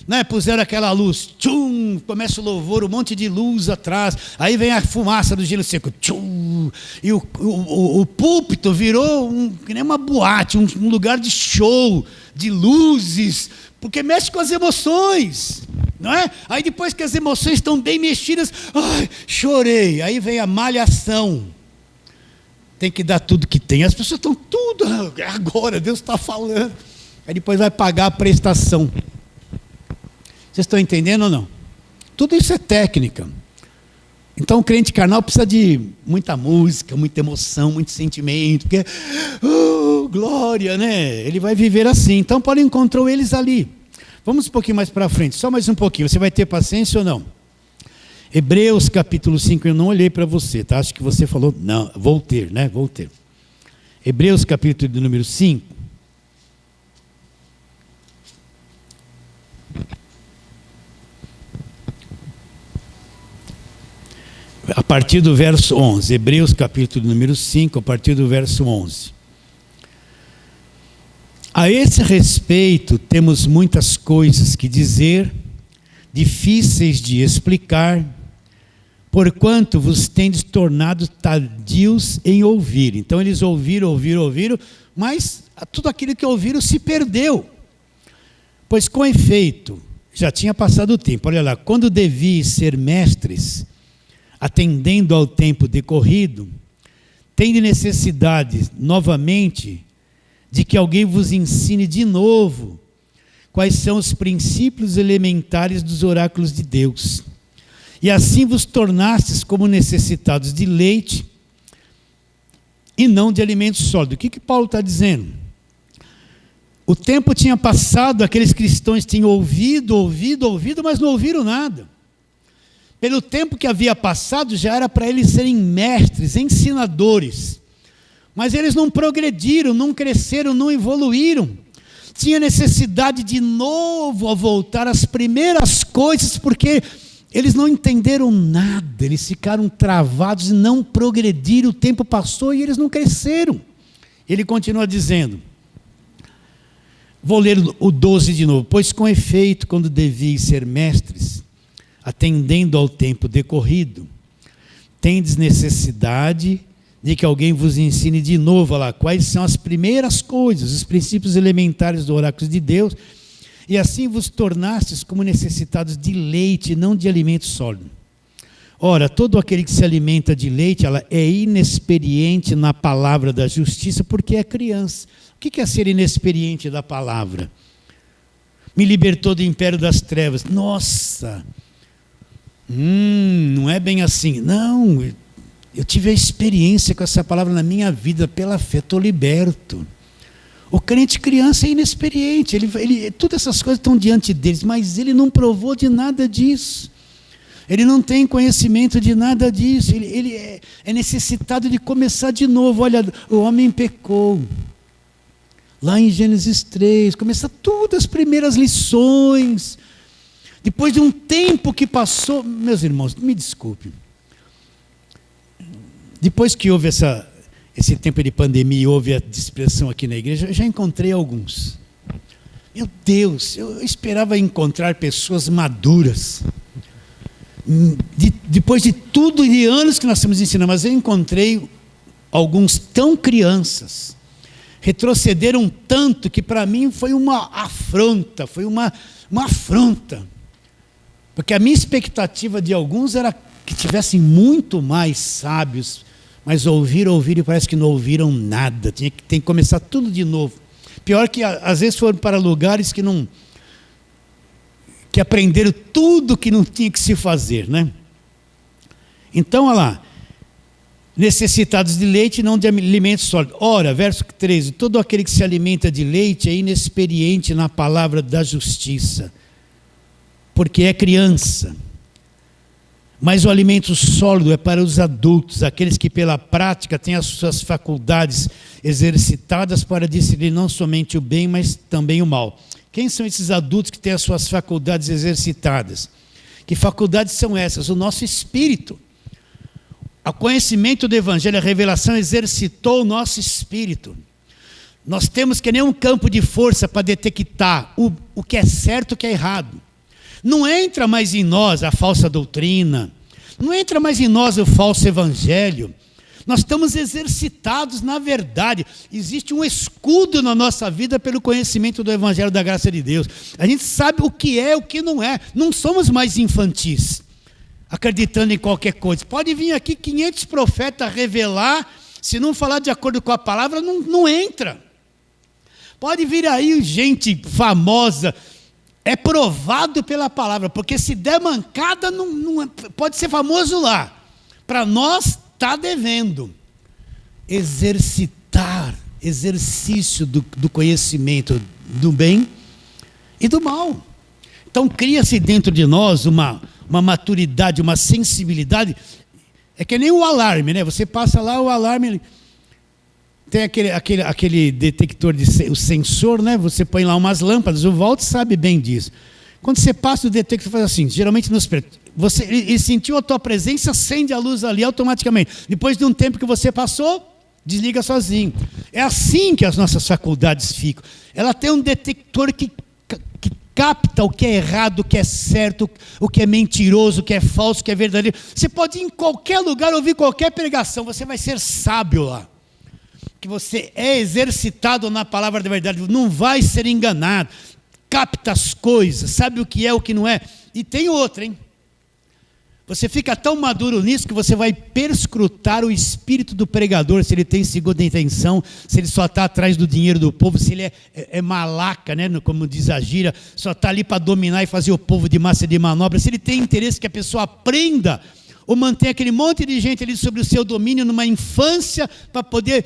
Né? Puseram aquela luz, tchum, começa o louvor, um monte de luz atrás, aí vem a fumaça do gelo seco, tchum, e o púlpito virou que nem uma boate, um lugar de show, de luzes, porque mexe com as emoções, não é? Aí depois que as emoções estão bem mexidas, ai, chorei, aí vem a malhação, tem que dar tudo que tem, as pessoas estão tudo, agora Deus está falando, aí depois vai pagar a prestação. Vocês estão entendendo ou não? Tudo isso é técnica. Então o crente carnal precisa de muita música, muita emoção, muito sentimento, porque, glória, né? Ele vai viver assim. Então Paulo encontrou eles ali. Vamos um pouquinho mais para frente, só mais um pouquinho. Você vai ter paciência ou não? Hebreus capítulo 5, eu não olhei para você, tá? Acho que você falou, não, vou ter, né? Vou ter. Hebreus capítulo de número 5. A partir do verso 11, Hebreus capítulo número 5, a partir do verso 11. A esse respeito, temos muitas coisas que dizer, difíceis de explicar, porquanto vos tendes tornado tardios em ouvir. Então eles ouviram, mas tudo aquilo que ouviram se perdeu. Pois com efeito, já tinha passado o tempo. Olha lá, quando deviam ser mestres, atendendo ao tempo decorrido, tende necessidade, novamente, de que alguém vos ensine de novo quais são os princípios elementares dos oráculos de Deus. E assim vos tornastes como necessitados de leite e não de alimento sólido. O que Paulo está dizendo? O tempo tinha passado, aqueles cristãos tinham ouvido, mas não ouviram nada. Pelo tempo que havia passado, já era para eles serem mestres, ensinadores. Mas eles não progrediram, não cresceram, não evoluíram. Tinha necessidade de novo a voltar às primeiras coisas, porque eles não entenderam nada. Eles ficaram travados e não progrediram. O tempo passou e eles não cresceram. Ele continua dizendo, vou ler o 12 de novo. Pois com efeito, quando deviam ser mestres, atendendo ao tempo decorrido, tendes necessidade de que alguém vos ensine de novo lá, quais são as primeiras coisas, os princípios elementares do oráculo de Deus, e assim vos tornastes como necessitados de leite, não de alimento sólido. Ora, todo aquele que se alimenta de leite, ela é inexperiente na palavra da justiça, porque é criança. O que é ser inexperiente da palavra? Me libertou do império das trevas. Nossa! Não é bem assim. Não, eu tive a experiência com essa palavra na minha vida, pela fé, estou liberto. O crente criança é inexperiente, todas essas coisas estão diante deles, mas ele não provou de nada disso. Ele não tem conhecimento de nada disso. Ele é necessitado de começar de novo. Olha, o homem pecou. Lá em Gênesis 3, começa tudo as primeiras lições. Depois de um tempo que passou, meus irmãos, me desculpe. Depois que houve esse tempo de pandemia, houve a dispersão aqui na igreja, eu já encontrei alguns. Meu Deus, eu esperava encontrar pessoas maduras. Depois de tudo, de anos que nós estamos ensinando, mas eu encontrei alguns tão crianças. Retrocederam tanto que para mim foi uma afronta, foi uma afronta. Porque a minha expectativa de alguns era que tivessem muito mais sábios, mas ouviram e parece que não ouviram nada. Tem que começar tudo de novo. Pior que às vezes foram para lugares que aprenderam tudo que não tinha que se fazer, né? Então, olha lá. Necessitados de leite e não de alimento sólido. Ora, verso 13, todo aquele que se alimenta de leite é inexperiente na palavra da justiça, porque é criança. Mas o alimento sólido é para os adultos, aqueles que pela prática têm as suas faculdades exercitadas para discernir não somente o bem, mas também o mal. Quem são esses adultos que têm as suas faculdades exercitadas? Que faculdades são essas? O nosso espírito. O conhecimento do Evangelho, a revelação exercitou o nosso espírito. Nós temos que nem um campo de força para detectar o que é certo e o que é errado. Não entra mais em nós a falsa doutrina, não entra mais em nós o falso evangelho. Nós estamos exercitados na verdade. Existe um escudo na nossa vida pelo conhecimento do Evangelho da graça de Deus. A gente sabe o que é, o que não é. Não somos mais infantis, acreditando em qualquer coisa. Pode vir aqui 500 profetas revelar, se não falar de acordo com a palavra, não entra. Pode vir aí gente famosa, é provado pela palavra, porque se der mancada, pode ser famoso lá. Para nós, está devendo. Exercitar, exercício do conhecimento do bem e do mal. Então, cria-se dentro de nós uma maturidade, uma sensibilidade. É que nem o alarme, né? Você passa lá, o alarme tem aquele detector, o sensor, né? Você põe lá umas lâmpadas, o Walter sabe bem disso. Quando você passa o detector, faz assim, geralmente ele sentiu a tua presença, acende a luz ali automaticamente. Depois de um tempo que você passou, desliga sozinho. É assim que as nossas faculdades ficam. Ela tem um detector que capta o que é errado, o que é certo, o que é mentiroso, o que é falso, o que é verdadeiro. Você pode ir em qualquer lugar, ouvir qualquer pregação, você vai ser sábio lá. Que você é exercitado na palavra da verdade, não vai ser enganado, capta as coisas, sabe o que é, o que não é. E tem outra, hein? Você fica tão maduro nisso que você vai perscrutar o espírito do pregador, se ele tem segunda intenção, se ele só está atrás do dinheiro do povo, se ele é malaca, né? Como diz a gíria, só está ali para dominar e fazer o povo de massa de manobra, se ele tem interesse que a pessoa aprenda, ou mantém aquele monte de gente ali sobre o seu domínio numa infância para poder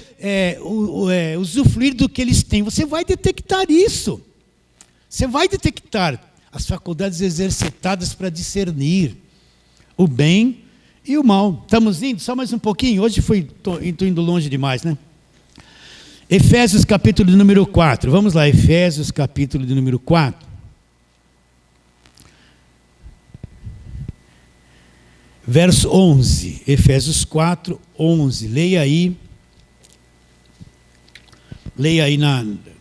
usufruir do que eles têm. Você vai detectar isso. Você vai detectar as faculdades exercitadas para discernir o bem e o mal. Estamos indo? Só mais um pouquinho. Hoje estou indo longe demais, né? Efésios capítulo de número 4. Vamos lá, Efésios capítulo de número 4. Verso 11, Efésios 4, 11, leia aí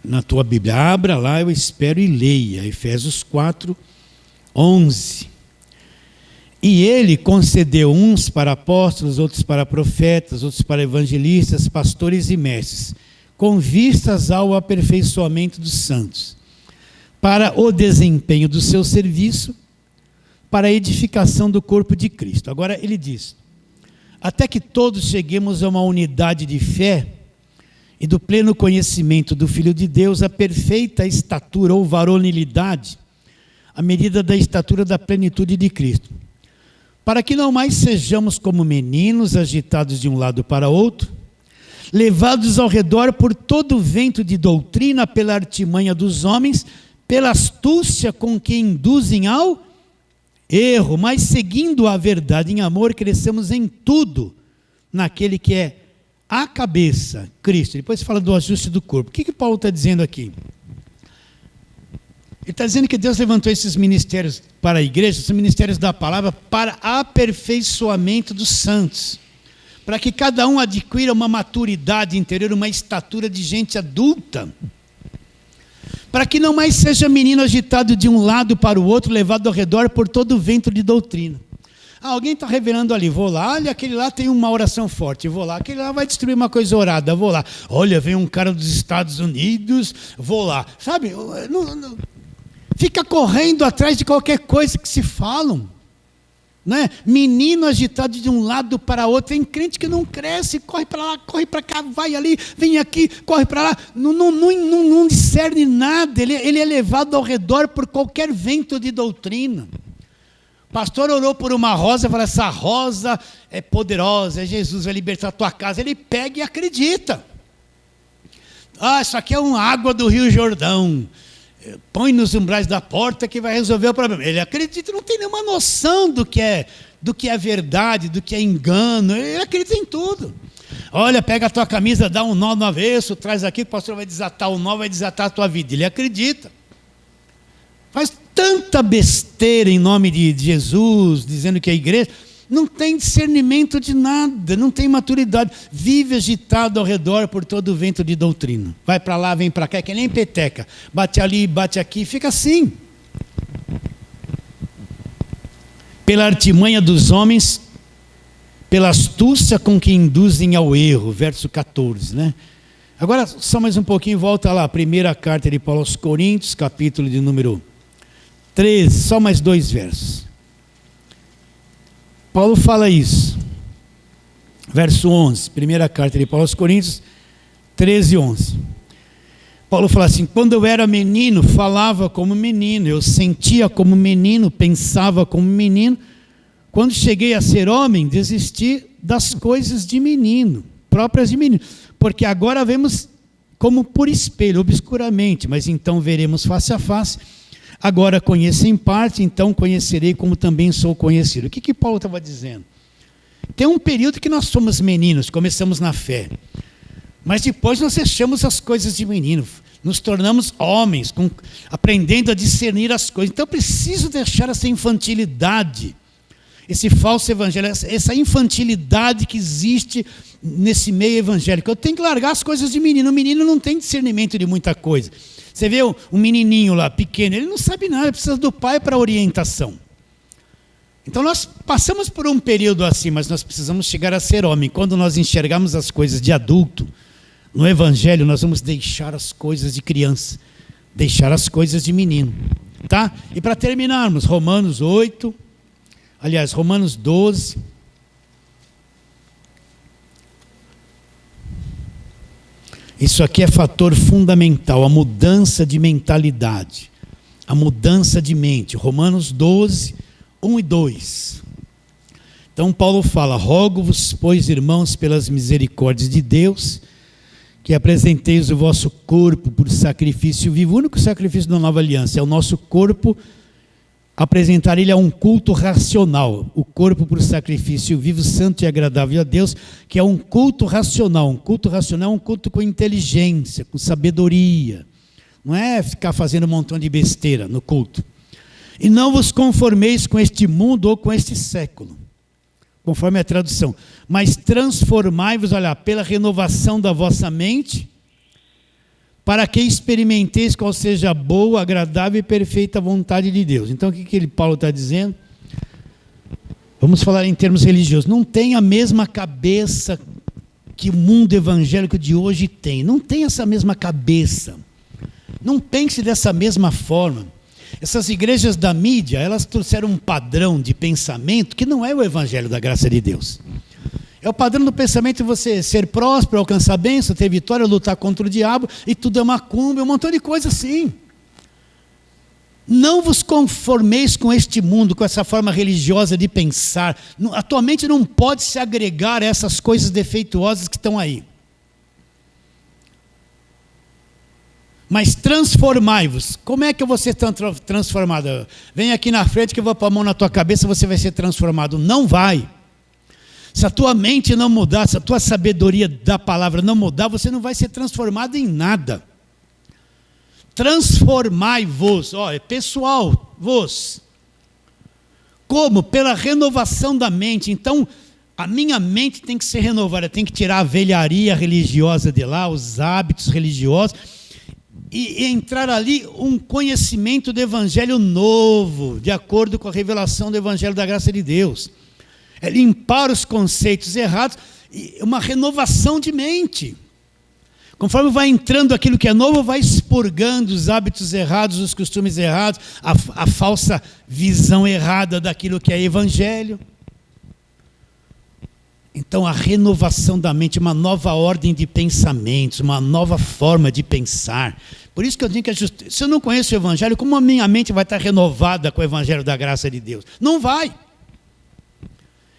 na tua Bíblia, abra lá, eu espero, e leia, Efésios 4, 11. E ele concedeu uns para apóstolos, outros para profetas, outros para evangelistas, pastores e mestres, com vistas ao aperfeiçoamento dos santos, para o desempenho do seu serviço, para a edificação do corpo de Cristo. Agora ele diz, até que todos cheguemos a uma unidade de fé e do pleno conhecimento do Filho de Deus, a perfeita estatura ou varonilidade, à medida da estatura da plenitude de Cristo, para que não mais sejamos como meninos agitados de um lado para outro, levados ao redor por todo o vento de doutrina, pela artimanha dos homens, pela astúcia com que induzem ao erro, mas seguindo a verdade em amor, crescemos em tudo naquele que é a cabeça, Cristo. Depois fala do ajuste do corpo. O que Paulo está dizendo aqui? Ele está dizendo que Deus levantou esses ministérios para a igreja, esses ministérios da palavra, para aperfeiçoamento dos santos, para que cada um adquira uma maturidade interior, uma estatura de gente adulta, para que não mais seja menino agitado de um lado para o outro, levado ao redor por todo o vento de doutrina. Alguém está revelando ali, vou lá, olha, aquele lá tem uma oração forte, vou lá, aquele lá vai destruir uma coisa orada, vou lá. Olha, vem um cara dos Estados Unidos, vou lá. Sabe, fica correndo atrás de qualquer coisa que se falam. Não é? Menino agitado de um lado para outro, tem crente que não cresce, corre para lá, corre para cá, vai ali, vem aqui, corre para lá, não discerne nada, ele é levado ao redor por qualquer vento de doutrina. O pastor orou por uma rosa, fala, essa rosa é poderosa, Jesus vai libertar a tua casa, ele pega e acredita. Isso aqui é uma água do Rio Jordão, põe nos umbrais da porta que vai resolver o problema. Ele acredita, não tem nenhuma noção do que é verdade, do que é engano. Ele acredita em tudo. Olha, pega a tua camisa, dá um nó no avesso, traz aqui, o pastor vai desatar o nó, vai desatar a tua vida. Ele acredita. Faz tanta besteira em nome de Jesus, dizendo que é a igreja, não tem discernimento de nada, não tem maturidade, vive agitado ao redor por todo o vento de doutrina. Vai para lá, vem para cá, é que nem peteca, bate ali, bate aqui, fica assim. Pela artimanha dos homens, pela astúcia com que induzem ao erro, verso 14, né? Agora, só mais um pouquinho, volta lá, primeira carta de Paulo aos Coríntios, capítulo de número 13, só mais 2 versos. Paulo fala isso, verso 11, primeira carta de Paulo aos Coríntios, 13, 11. Paulo fala assim, quando eu era menino, falava como menino, eu sentia como menino, pensava como menino. Quando cheguei a ser homem, desisti das coisas de menino, próprias de menino, porque agora vemos como por espelho, obscuramente, mas então veremos face a face. Agora conheço em parte, então conhecerei como também sou conhecido. O que Paulo estava dizendo? Tem um período que nós somos meninos, começamos na fé. Mas depois nós deixamos as coisas de menino, nos tornamos homens, aprendendo a discernir as coisas. Então eu preciso deixar essa infantilidade, esse falso evangelho, essa infantilidade que existe nesse meio evangélico. Eu tenho que largar as coisas de menino. O menino não tem discernimento de muita coisa. Você vê um menininho lá, pequeno, ele não sabe nada, precisa do pai para orientação. Então nós passamos por um período assim, mas nós precisamos chegar a ser homem. Quando nós enxergarmos as coisas de adulto, no evangelho nós vamos deixar as coisas de criança, deixar as coisas de menino. Tá? E para terminarmos, Romanos 12. Isso aqui é fator fundamental, a mudança de mentalidade, a mudança de mente. Romanos 12, 1 e 2. Então Paulo fala, rogo-vos, pois, irmãos, pelas misericórdias de Deus, que apresenteis o vosso corpo por sacrifício vivo. O único sacrifício da nova aliança é o nosso corpo, apresentar ele a um culto racional, o corpo por sacrifício vivo, santo e agradável a Deus, que é um culto racional. Um culto racional é um culto com inteligência, com sabedoria, não é ficar fazendo um montão de besteira no culto. E não vos conformeis com este mundo ou com este século, conforme a tradução, mas transformai-vos, pela renovação da vossa mente, para que experimenteis qual seja a boa, agradável e perfeita vontade de Deus. Então o que Paulo está dizendo? Vamos falar em termos religiosos. Não tem a mesma cabeça que o mundo evangélico de hoje tem. Não tem essa mesma cabeça. Não pense dessa mesma forma. Essas igrejas da mídia, elas trouxeram um padrão de pensamento que não é o evangelho da graça de Deus. É o padrão do pensamento de você ser próspero, alcançar bênção, ter vitória, lutar contra o diabo, e tudo é macumba, um montão de coisa assim. Não vos conformeis com este mundo, com essa forma religiosa de pensar. A tua mente não pode se agregar a essas coisas defeituosas que estão aí. Mas transformai-vos. Como é que eu vou ser transformado? Vem aqui na frente que eu vou pôr a mão na tua cabeça, você vai ser transformado. Não vai. Se a tua mente não mudar, se a tua sabedoria da palavra não mudar, você não vai ser transformado em nada. Transformai-vos, é pessoal, vos. Como? Pela renovação da mente. Então, a minha mente tem que ser renovada, tem que tirar a velharia religiosa de lá, os hábitos religiosos, e entrar ali um conhecimento do Evangelho novo, de acordo com a revelação do Evangelho da graça de Deus. É limpar os conceitos errados, e uma renovação de mente. Conforme vai entrando aquilo que é novo, vai expurgando os hábitos errados, os costumes errados, a falsa visão errada daquilo que é Evangelho. Então, a renovação da mente, uma nova ordem de pensamentos, uma nova forma de pensar. Por isso que eu digo que se eu não conheço o Evangelho, como a minha mente vai estar renovada com o Evangelho da graça de Deus? Não vai.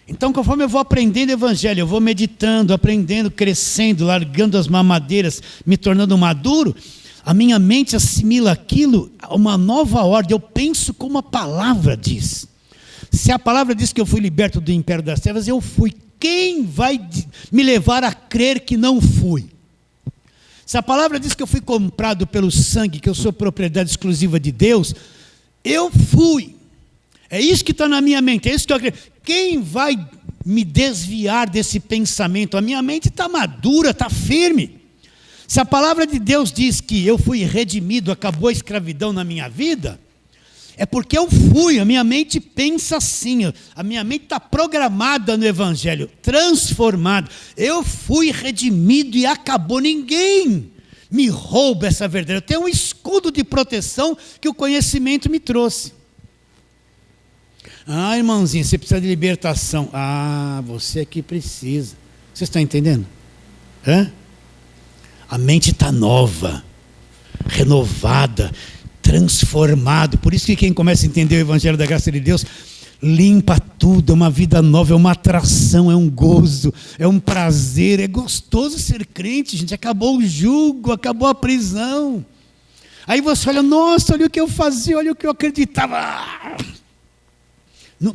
Então, conforme eu vou aprendendo o Evangelho, eu vou meditando, aprendendo, crescendo, largando as mamadeiras, me tornando maduro, a minha mente assimila aquilo a uma nova ordem. Eu penso como a palavra diz. Se a palavra diz que eu fui liberto do império das trevas, eu fui. Quem vai me levar a crer que não fui? Se a palavra diz que eu fui comprado pelo sangue, que eu sou propriedade exclusiva de Deus, eu fui. É isso que está na minha mente, é isso que eu acredito. Quem vai me desviar desse pensamento? A minha mente está madura, está firme. Se a palavra de Deus diz que eu fui redimido, acabou a escravidão na minha vida, é porque eu fui, a minha mente pensa assim, a minha mente está programada no Evangelho, transformada. Eu fui redimido e acabou, ninguém me rouba essa verdade. Eu tenho um escudo de proteção que o conhecimento me trouxe. Ah, irmãozinho, você precisa de libertação. Ah, você aqui precisa. Vocês estão entendendo? A mente está nova, renovada, transformado. Por isso que quem começa a entender o Evangelho da graça de Deus, limpa tudo, é uma vida nova, é uma atração, é um gozo, é um prazer, é gostoso ser crente, gente. Acabou o jugo, acabou a prisão. Aí você olha, nossa, olha o que eu fazia, olha o que eu acreditava.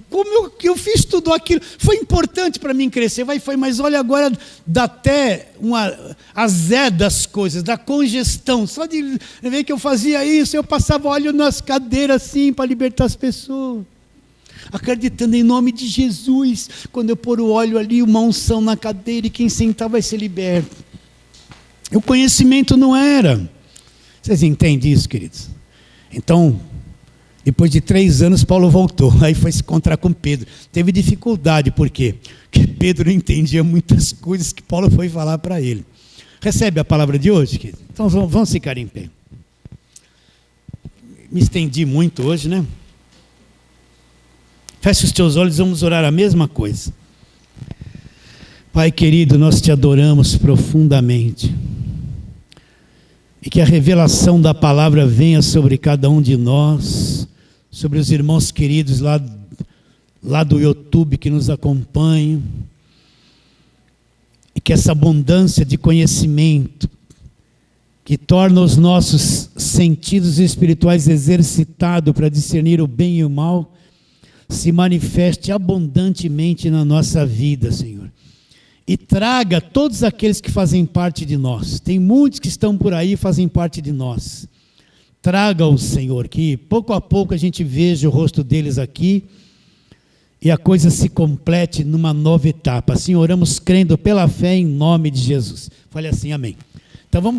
Como eu fiz tudo aquilo, foi importante para mim crescer, mas olha agora, dá até uma azé das coisas, da congestão, só de ver que eu fazia isso, eu passava óleo nas cadeiras assim, para libertar as pessoas, acreditando em nome de Jesus, quando eu pôr o óleo ali, uma unção na cadeira, e quem sentar vai ser liberto. O conhecimento não era, vocês entendem isso, queridos? Então, depois de 3 anos, Paulo voltou, aí foi se encontrar com Pedro. Teve dificuldade, por quê? Porque Pedro não entendia muitas coisas que Paulo foi falar para ele. Recebe a palavra de hoje, querido? Então vamos ficar em pé. Me estendi muito hoje, né? Feche os teus olhos, vamos orar a mesma coisa. Pai querido, nós te adoramos profundamente. E que a revelação da palavra venha sobre cada um de nós, sobre os irmãos queridos lá do YouTube que nos acompanham, e que essa abundância de conhecimento, que torna os nossos sentidos espirituais exercitados para discernir o bem e o mal, se manifeste abundantemente na nossa vida, Senhor. E traga todos aqueles que fazem parte de nós. Tem muitos que estão por aí e fazem parte de nós. Traga-os, Senhor, que pouco a pouco a gente veja o rosto deles aqui e a coisa se complete numa nova etapa. Assim oramos crendo pela fé em nome de Jesus. Fale assim, amém. Então vamos